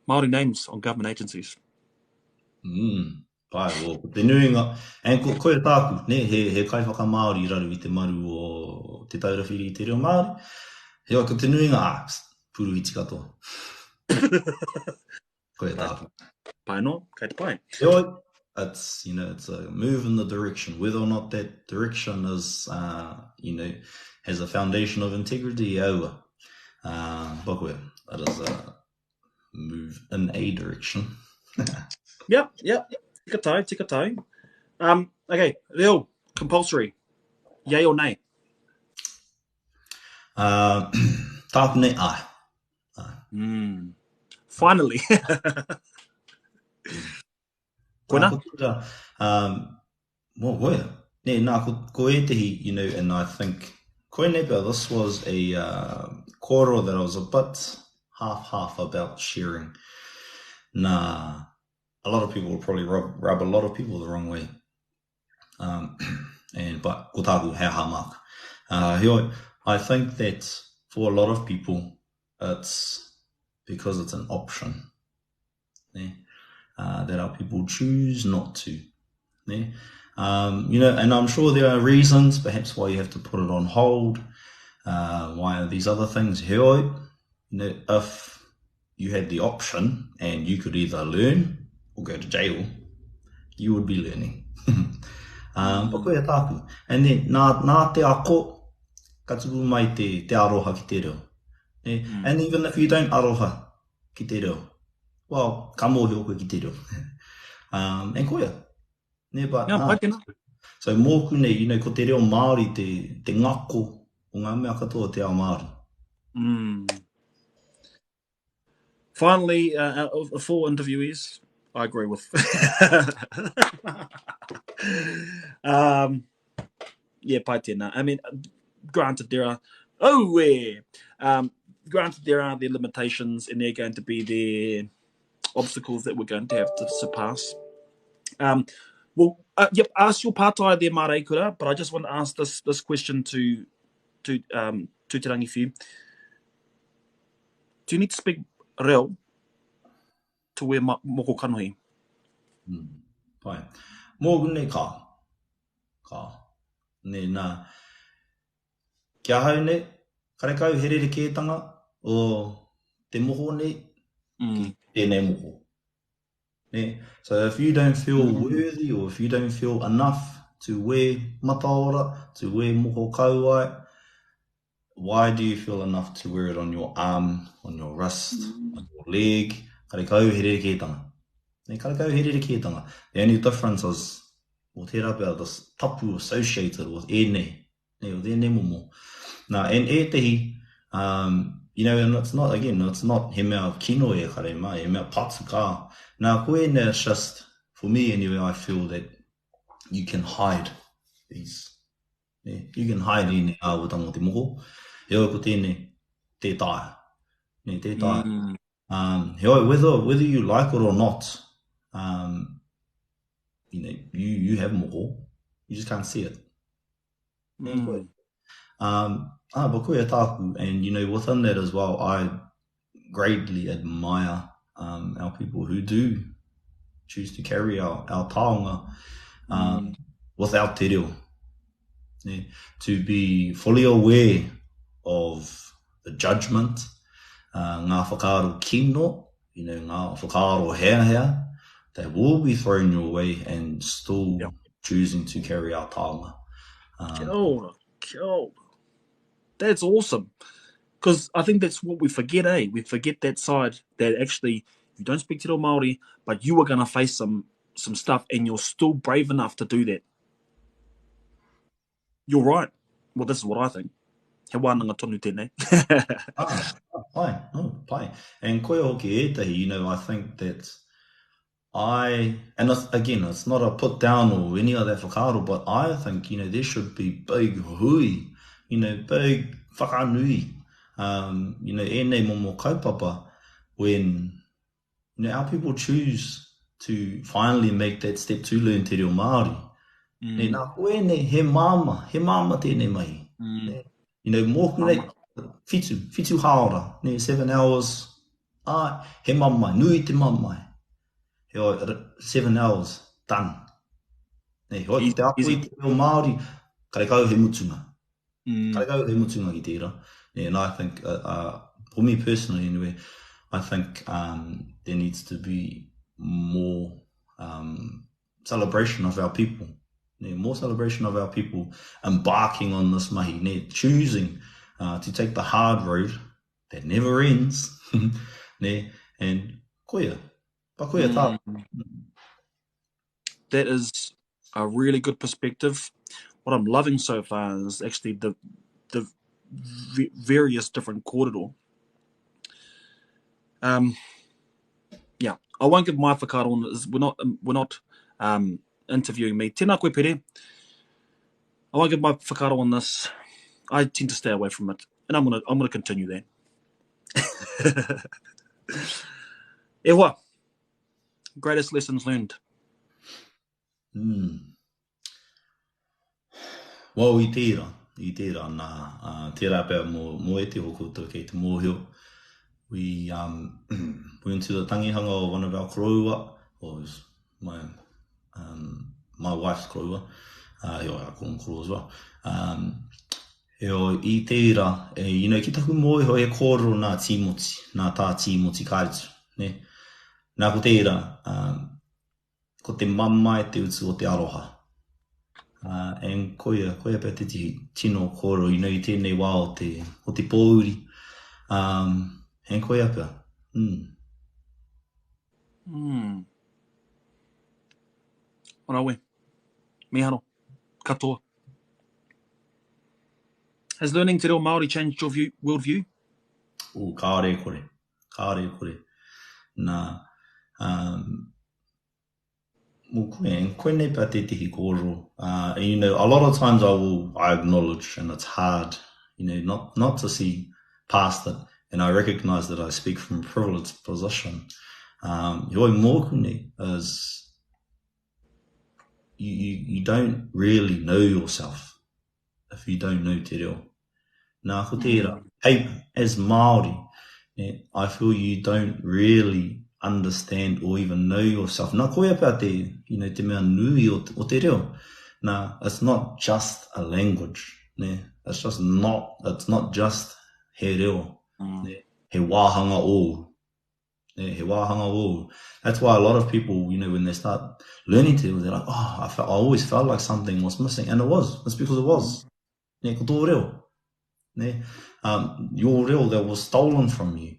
Māori names on government agencies.
Pai, well, te nuinga, and koe tāku, he kaiwhaka Māori raru I te maru o te taurawhiri I te reo Māori. Heo, ko te nuinga, puru I tika toa. Koe tāku.
Pai no, kei te pai.
Heo, it's a move in the direction. Whether or not that direction is, has a foundation of integrity, aua. But koe, that is a move in a direction.
Yep. Tika tai. Okay, Leo, compulsory. Yay or nay?
Tāku nei ai.
Finally. Koina?
Well, koia. Nā, ko e tehi, and I think, koe nepa, this was a kōrero that I was a bit half about sharing. Nā, a lot of people will probably rub a lot of people the wrong way. But ko tāku hea hamaku. I think that for a lot of people, it's because it's an option. That our people choose not to. And I'm sure there are reasons, perhaps why you have to put it on hold. Why are these other things? If you had the option and you could either learn or go to jail, you would be learning. But koe tāku. And then, nā te ako, katupu mai te aroha ki te reo. And even if you don't aroha ki te reo, well, ka mōhio koe ki te reo. And koea. So mōku nei, ko te reo Māori, te ngako o ngā mea katoa te ao Māori.
Finally, of four interviewees, I agree with. Yeah, pai tēnā. I mean, granted there are the limitations and there are going to be the obstacles that we're going to have to surpass. Ask your pātai there, Māreikura, but I just want to ask this question to Te Rangi Whiu. Do you need to speak reo to wear moko kanohi?
Pai. Mōku nei ka. Nā, kia hau nei, karekau herere kētanga o te moho nei, Tēnei moko. Ne? So if you don't feel worthy or if you don't feel enough to wear mataora, to wear moko kauai, why do you feel enough to wear it on your arm, on your wrist, on your leg? Kare kau he rere kētanga. Ne, kare kau he rere kētanga. The only difference is, o te rapea, this tapu associated with ēnei, ne, o tēnei momo. Nā, and ētehi, you know, and it's not, again, it's not he mea kino e kare mai, he mea patuka. Nā, koe ne, it's just, for me anyway, I feel that you can hide these. Ne, you can hide ēnei āwatanga o te moko. He oi ko tēnei, te tae. Ne, te tae. He oi, whether you like it or not, you know, you have moko. You just can't see it. But koe tāku, and you know, within that as well, I greatly admire our people who do choose to carry our taonga without te reo. Yeah. To be fully aware of the judgment, ngā whakaaro kino, you know, ngā whakaaro hea, they will be thrown your way and still choosing to carry our taonga.
Kia ora. That's awesome. Because I think that's what we forget, eh? We forget that side, that actually you don't speak to the Māori, but you are going to face some stuff and you're still brave enough to do that. You're right. Well, this is what I think. He wānanga tonu tēnei.
Pai. And koe hoki ētahi, you know, I think that and again, it's not a put down or any of that whakaaro, but I think, you know, there should be big hui, you know, big whakanui, you know, ēnei momo kaupapa, when, you know, our people choose to finally make that step to learn te reo Māori. Ne, nā koe ne, he māma tēnei mai. You know, mōku nei, fitu haora, ne, 7 hours, he mamai, nui te mamai. He oi, 7 hours, done. Ne, he oi, te apui te reo Māori, kare kau he mutunga. Kare kau he mutunga ki tērā. Ne, and I think, for me personally anyway, I think there needs to be more celebration of our people. Ne, more celebration of our people embarking on this mahi, ne, choosing to take the hard road that never ends. Ne, and koia.
That is a really good perspective. What I'm loving so far is actually the various different kōrero. Yeah, I won't give my whakaaro on this. We're not interviewing me. Tēnā koe pere. I won't give my whakaaro on this. I tend to stay away from it, and I'm gonna continue that. E wā. Greatest lessons learned.
Well, i tērā nā, tērā pēr mō e te hokoutou kei te mōhio. We went to the tangihanga of one of our koroua, or my wife's koroua, I call him koroua as well. I tērā, you know, ki taku mō e kōrero nā tīmoti, nā tā tīmoti kāritu, ne? Nā ko tērā, ko te mamai te utu o te aroha. And koia pēr te tino kōrero, you know, i tēnei wā o te pōuri. And koia pēr.
Orawe. Miharo. Katoa. Has learning te reo Māori changed your worldview?
Kāre kore. Nā, koe nei pā te tihi kōrero. And you know, a lot of times I acknowledge, and it's hard, you know, not to see past it. And I recognize that I speak from a privileged position. Hoi mōku nei is you don't really know yourself if you don't know te reo. Nā ko tērā. Hey, as Māori, I feel you don't really understand or even know yourself. Nā koia pā te, you know, te mea nui o te reo. Nā, it's not just a language. Ne? It's not just he reo. He wāhanga o. He wāhanga o. That's why a lot of people, you know, when they start learning te reo, they're like, oh, I always felt like something was missing. And it was. It's because it was. Ne, ko tō reo. Ne? Your reo that was stolen from you.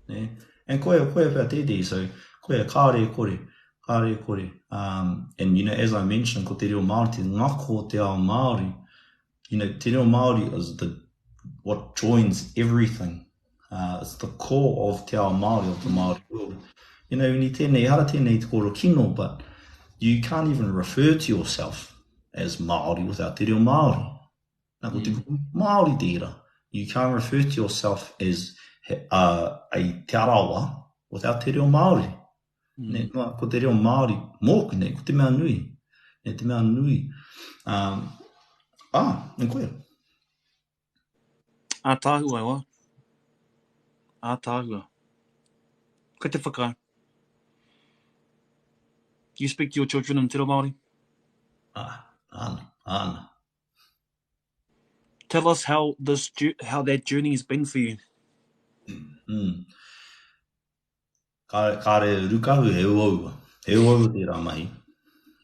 Ne? And koe pia tētei, so koe kāre kore. And, you know, as I mentioned, ko te reo Māori, te ngako te ao Māori, you know, te reo Māori is what joins everything. It's the core of te ao Māori, of the Māori world. You know, ni tēnei, hara tēnei te koro kino, but you can't even refer to yourself as Māori without te reo Māori. Nā ko te Māori tērā. You can't refer to yourself as a te arawa without te reo Māori. Ne, ko te reo Māori mōku nei, ko te mea nui. Ne, te mea nui. Ne koe.
Ātāhua wa. Ātāhua. Ko te whakai? You speak to your children in te reo Māori?
Ana.
Tell us how that journey has been for you.
Kāre rukahu he uaua. He uaua tērā mahi.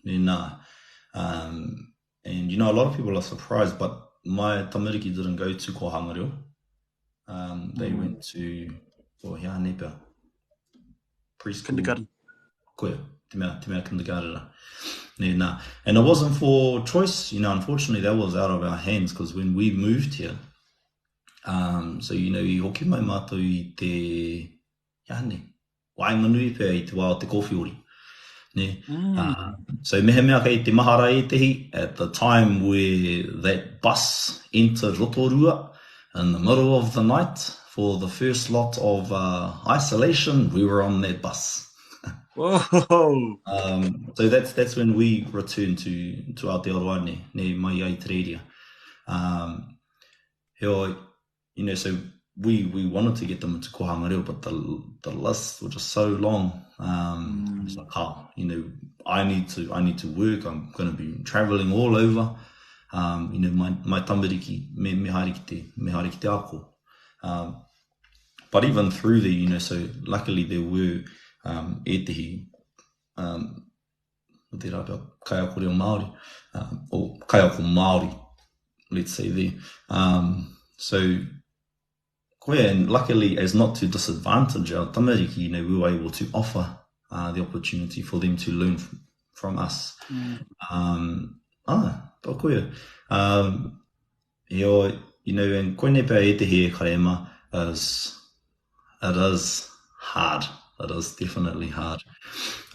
Nā. And you know, a lot of people are surprised, but my tamariki didn't go to Kohangareo. They went to Hianepa preschool.
Kindergarten.
Koe, te mea kindergarten. Nā. And it wasn't for choice, you know, unfortunately that was out of our hands, because when we moved here, so you know, I hoki mai mātou I te Hiane. Waimanui pia I te wā o te kōwhiori. Ne? So mehe mea kei te mahara e tehi, at the time where that bus entered Rotorua in the middle of the night for the first lot of isolation, we were on that bus.
Whoa!
So that's when we returned to Aotearoa ne mai ai te reiria. You know, so we wanted to get them into Kohangareo, but the lists were just so long. It's like, you know, I need to work. I'm going to be traveling all over. You know, my tamariki me hariki te ako. But even through there, you know, so luckily there were etehi te rāpea kaiako reo Māori, or kaiako Māori, let's say there. So and luckily, as not to disadvantage our tamariki, you know, we were able to offer the opportunity for them to learn from us. Pa koe. You know, and koe nepea e te he karema is, it is hard. It is definitely hard.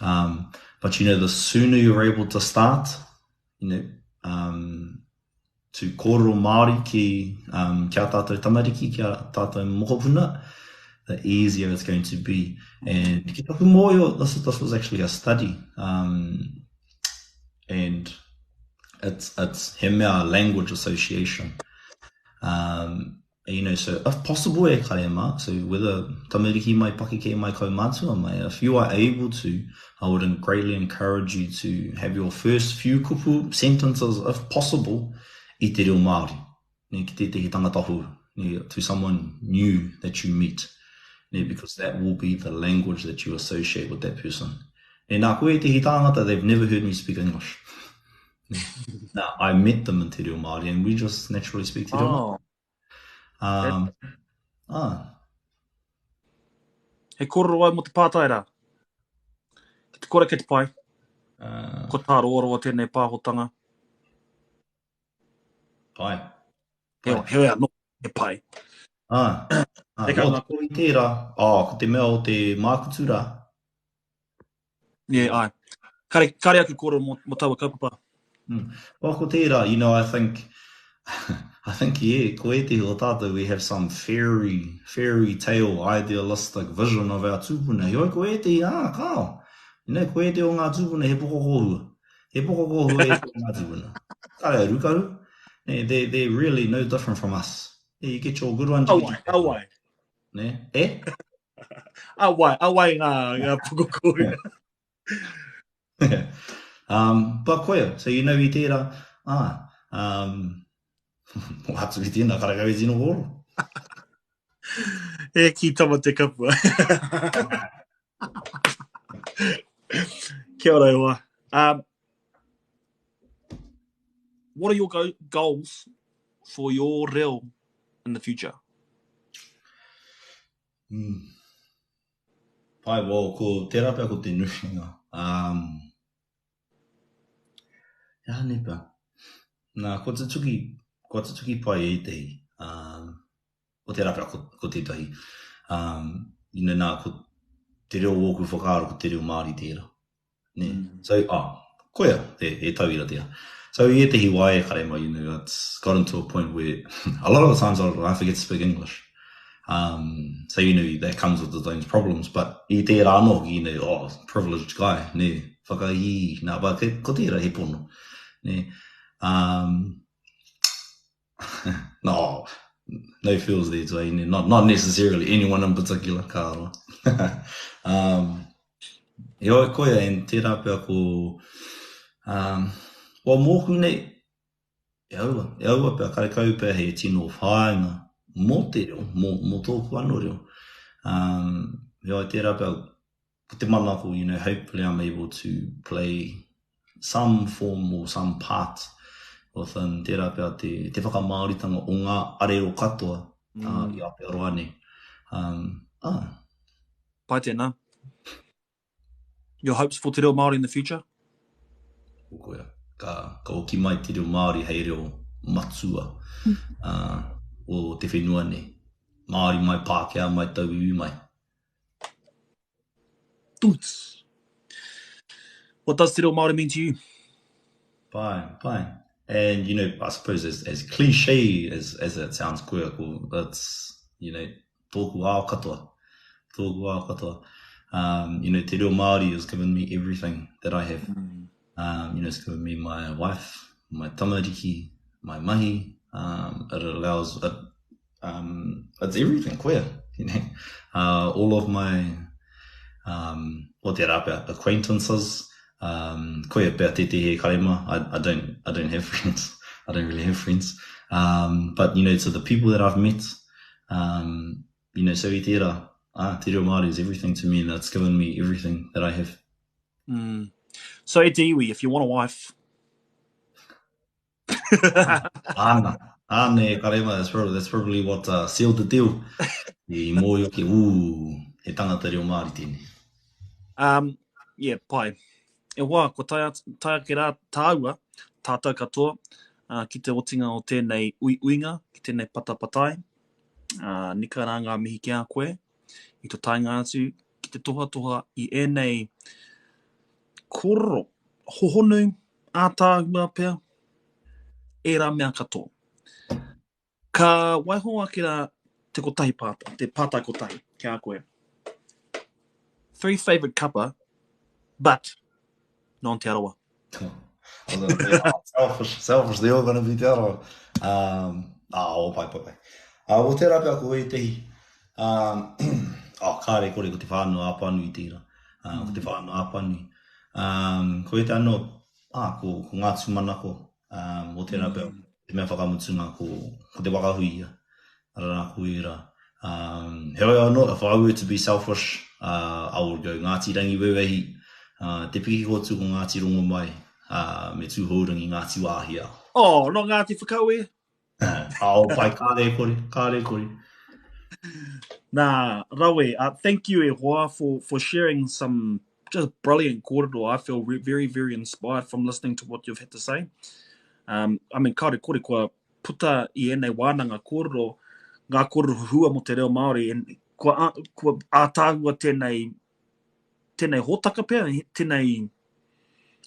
But you know, the sooner you're able to start, you know, to kōrero Māori ki a tātou tamariki, ki a tātou mokopuna, the easier it's going to be. And ki taku mōio, this was actually a study. And it's he mea language association. You know, so if possible e karema, so whether tamariki mai pakeke mai kaumātua mai, if you are able to, I would greatly encourage you to have your first few kupu sentences, if possible, I te reo Māori, ne, ki te tangata hou, ne, to someone new that you meet, ne, because that will be the language that you associate with that person. Ne, nā koe te tangata, they've never heard me speak English. Now, I met them in te reo Māori, and we just naturally speak te reo Māori.
He kōrero ai mo te pātai rā. Ki te kore ke te pai. Ko tā roaro o tēnei pāhotanga.
Pai.
Heoi anō, he pai.
Ko i tērā, ko te mea o te mākutu rā.
Yeah, ai. Kare aku kōrero mo taua kaupapa.
Ko tērā, you know, I think, yeah, ko e te o tātou, we have some fairy tale, idealistic vision of our tūpuna. Hoi ko e te, kao. You know, ko e te o ngā tūpuna, he poko kohua. He poko kohua e te o ngā tūpuna. Kare rukaru. They're really no different from us. You get your good ones.
Awai.
Ne?
Awai ngā pukokoia.
But koia, so you know I tērā, hatu I tēnā karakau e tino koro.
E ki tama te kapua. Kia ora ua. What are your goals for your reo in the future?
Pai wō, ko te rapea ko te nuinga. Ia nipa. Nā, ko te tuki pai e te hi. O te rapea ko te tahi. Nā, ko te reo wōku whakaaro ko te reo Māori tērā. So, koia, e tauira tērā. So, e te hi wai e karema, it's gotten to a point where a lot of the times I forget to speak English. So, that comes with its own problems. But I tērā anō, privileged guy, whakahi, nā, but ko tērā he pono. No feels there today. Not necessarily anyone in particular, ka e oi koia en tērā pia ko mōku nei e aua pia karekau pia he tino whainga mō te reo, mō tōku anō reo. E oi tērā pia ko te mana ko, hopefully I'm able to play some form or some part within tērā pia te whakamāoritanga o ngā arero katoa i Aotearoa nei.
Pai tēnā. Your hopes for te reo Māori in the future?
Koia. Ka oki mai te reo Māori hei reo matua o te whenua nei. Māori mai Pākehā mai tauiwi mai.
Toots. What does te reo Māori mean to you?
Pai. And, I suppose as cliche as that sounds, koia ko, that's, tōku ao katoa. Te reo Māori has given me everything that I have. It's given me my wife, my tamariki, my mahi. It allows, it's everything, koia. All of my, o te rapea, acquaintances, koia pia te he karema. I don't have friends. I don't really have friends. But, so the people that I've met, so I tērā, te reo Māori is everything to me, and that's given me everything that I have.
So e te iwi, if you want a wife.
Ana, karema, that's probably what sealed the deal. I mō yoke, he tangata reo Māori tēnei.
Yeah, pai. E wā, ko taia ke rā tāua, tātou katoa, ki te otinga o tēnei uinga, ki tēnei patapatai, nika rā ngā mihi ki a koe, i tō tainga atu, ki te toha i ēnei kororo, hohonu, ātāua pia, e rā mea katoa. Ka waihoa ki rā te kotahi pātai, te pātai kotahi, ki a koe. 3 favourite kapa, but non te arawa.
Selfish, they all going to be te arawa. Pai. O te rapea ko e tehi. Kāre kore ko te whānau āpanu i tira. Ko te whānau āpanu. Ko e te anō, ko ngā tūmanako, o te rapea, te mea whakamutunga ko te wakahuia. Arana ko e rā. He oi anō, if I were to be selfish, I would go Ngāti Rangi Wewehi, te piki hotu ko Ngāti Rongo mai, me tūhourangi Ngāti Wāhia.
No Ngāti Whakau e?
Pai, kāre kore.
Nā, rawe, thank you e hoa for sharing some just brilliant kōrero. I feel very, very inspired from listening to what you've had to say. Kāre kore kua puta I ēnei wānanga kōrero, ngā kōrero hua mo te reo Māori, and kua ātāhua tēnei hōtaka pia, tēnei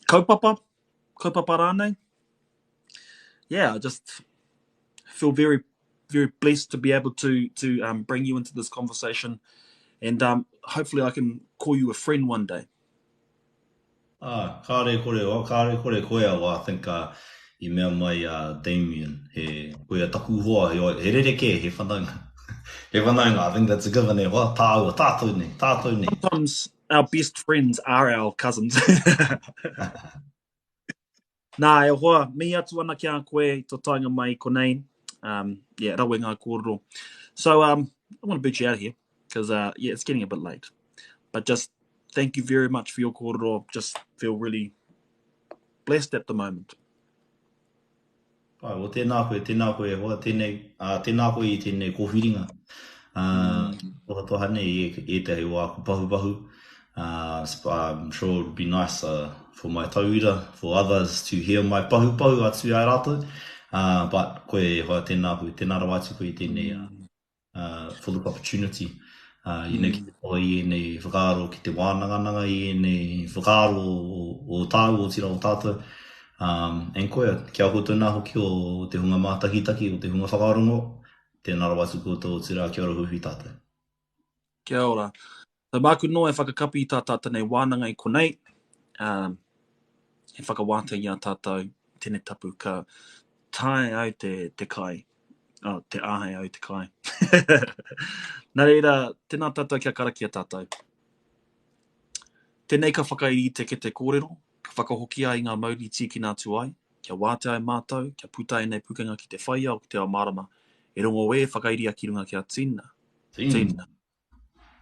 kaupapa rānei. Yeah, I just feel very, very blessed to be able to bring you into this conversation, and hopefully I can call you a friend one day.
Kāre kore koea, I think I mea mai Damien, he koea taku hoa, he rereke, he whananga. He whananga, I think that's a given e hoa, tātou nei.
Sometimes our best friends are our cousins. Nā, e hoa, mihi atu ana ki a koe, tō tainga mai konei. Yeah, rawe ngā kōrero. So, I want to boot you out of here because, yeah, it's getting a bit late. But just thank you very much for your kōrero. Just feel really blessed at the moment.
Pai, o tēnā koe, hoa tēnā koe I tēnei kōwhiringa. Toha toha nei e te hei wā ku pahu. I'm sure it would be nice for my tauira, for others to hear my pahu atu ai rātou. But koe hoa tēnā koe, tēnā rawa atu koe I tēnei full of opportunity. I nei ki te poa I nei whakaaro ki te wānanganga I nei whakaaro o tāu o tira o tātou. En koe, kia koutou nā hoki o te hunga mātakitaki, o te hunga whakaarongo, tēnā rawa atu koutou o tira kia ora huhi tātou.
Kia ora. So māku noa e whakakapi I tā tātou nei wānanga I konei. E whakawāta I a tātou tēnei tapu ka tae au te kai. Oh, te āhei au te kai. Nā reira, tēnā tātou kia karaki a tātou. Tēnei ka whakairite ke te kōrero, ka whakahoki ai ngā mauri tiki nā tu ai, kia wāte ai mātou, kia puta ai nei pukenga ki te whaia o ki te ao marama, e rongo e whakairia ki runga ki a tina. Tina.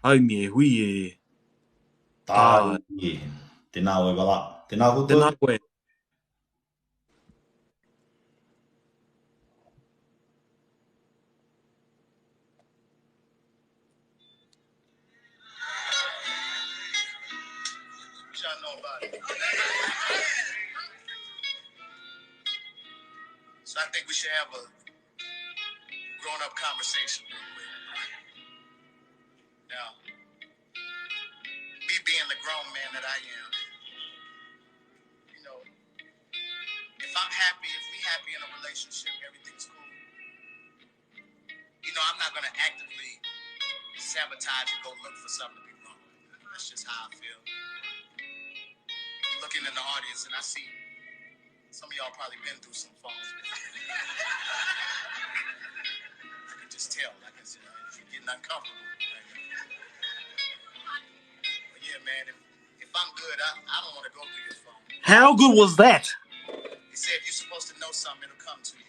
Au mi e hui e...
Tāu e. Tēnā oe wala. Tēnā koutou.
Tēnā koe.
So I think we should have a grown-up conversation real quick. Now, me being the grown man that I am, you know, if I'm happy, if we happy in a relationship, everything's cool. You know, I'm not going to actively sabotage and go look for something to be wrong with. That's just how I feel. I'm looking in the audience and I see some of y'all probably been through some phones. I can just tell, like it's, you're getting uncomfortable. But yeah, man, if I'm good, I don't want to go through your phone.
How good was that?
He said if you're supposed to know something, it'll come to you.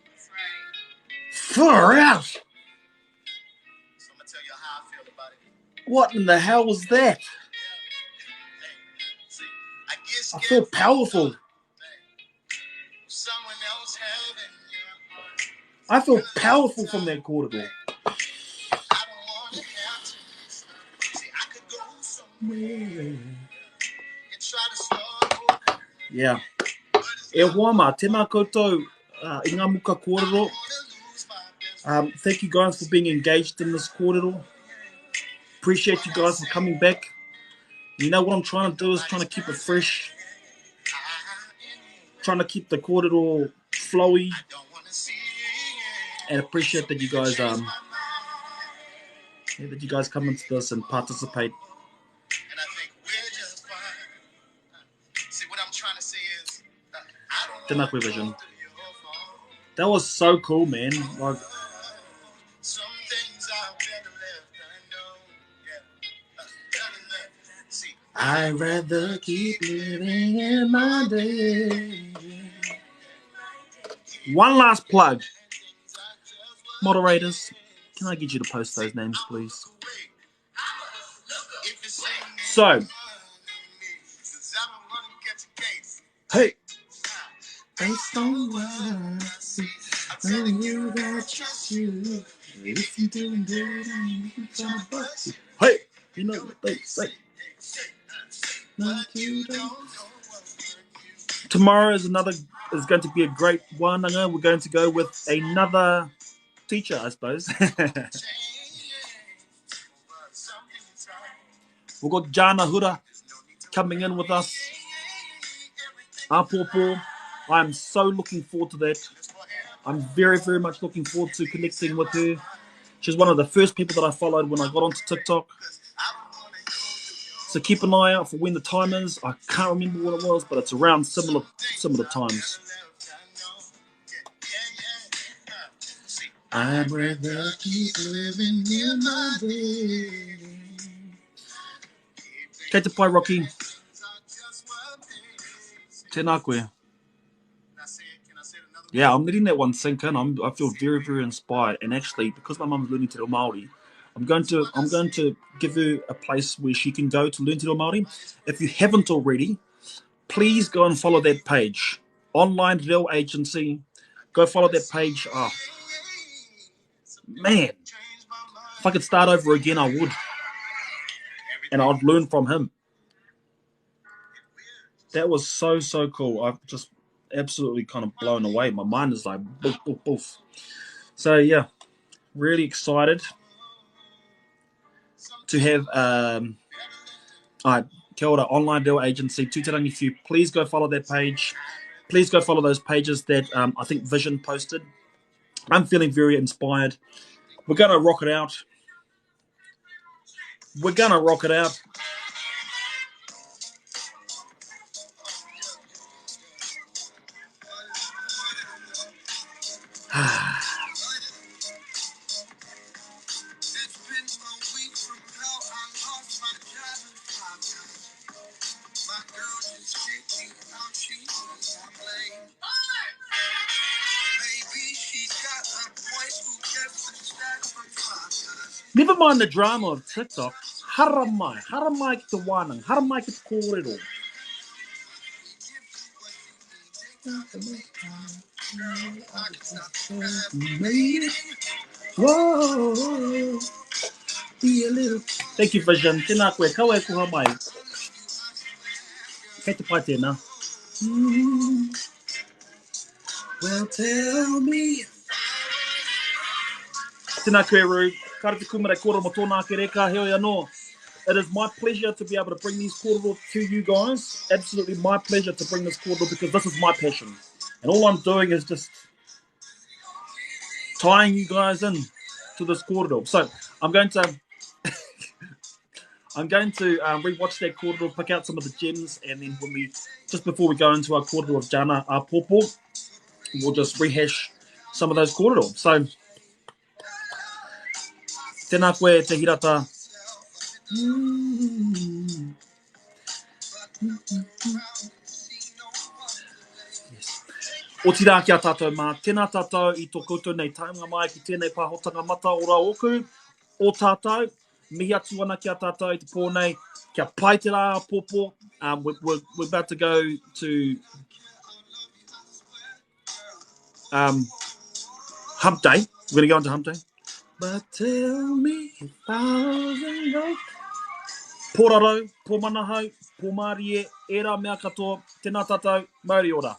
That's right.
Far out!
So I'm going to tell you how I feel about it.
What in the hell was that?
Yeah. Hey, see, I get scared.
I feel powerful.
Someone else having your heart.
I feel powerful from that kōrero.
I don't want to have to. See, I could go somewhere and try to start over.
Yeah. E hoa mā, tēnā koutou I ngā muka kōrero. Thank you guys for being engaged in this kōrero. Appreciate you guys for coming back. You know what I'm trying to do is trying to keep it fresh. Trying to keep the kōrero flowy. And appreciate that you guys that you guys come into this and participate.
And I think we're just fine. See, what I'm trying to say is, I don't know.
Tēnā koe vision. That was so cool, man. Like,
Some things are better left unknown. Yeah. Better left. See,
I'd rather keep living in my day. One last plug. Moderators, can I get you to post those names, please? So, hey, based on what I see, telling you that I trust you. If you didn't do it, I'm trying to bust you. Hey, you know what they say. Like you don't. Tomorrow is going to be a great one. We're going to go with another teacher, I suppose. We've got Jana Hura coming in with us. Apopo. I'm so looking forward to that. I'm very, very much looking forward to connecting with her. She's one of the first people that I followed when I got onto TikTok. So keep an eye out for when the time is. I can't remember what it was, but it's around similar times. I'd rather keep living in my day. Kei te pai, Rocky. Tēnā koe. Yeah, I'm letting that one sink in. I feel very, very inspired. And actually, because my mum's learning te reo Māori, I'm going to give her a place where she can go to learn Te Reo Māori. If you haven't already, please go and follow that page. Online Reo Agency. Go follow that page. Oh, man. If I could start over again, I would. And I'd learn from him. That was so cool. I've just absolutely kind of blown away. My mind is like boof, boof, boof. So, yeah, really excited to have Kia ora, Online Reo Agency, Tūtarangi Few. Please go follow that page. Please go follow those pages that I think Vision posted. I'm feeling very inspired. We're going to rock it out. We're going to rock it out. Never mind the drama of TikTok. Haramai ki te wānanga. Haramai ki te kōrero. Whoa. Be a little. Thank you, Vision. Tēnā koe. Kau e kuha mai. Kei te pai tēnā. Well, tell me. Tēnā koe, Ru. Kare te kumare kōrero mo tōnā ke reka. Heo anō. It is my pleasure to be able to bring these kōrero to you guys. Absolutely my pleasure to bring this kōrero because this is my passion. And all I'm doing is just tying you guys in to this kōrero. So I'm going to rewatch that kōrero, pick out some of the gems, and then just before we go into our kōrero of Jana Popo, we'll just rehash some of those kōrero. So tēnā koe te hirata. O tira ki a tātou mā, tēnā tātou I tō koutou nei taunga mai ki tēnei pāhotanga mata o rā oku. O tātou, mihi atu ana ki a tātou I te pōnei, kia pai te rā pōpō. We're about to go to Hump Day. We're going to go into Hump Day. But tell me if I wasn't right. Pōraro, pōmanahau, pōmarie, e rā mea katoa, tēnā tātou, mauri ora.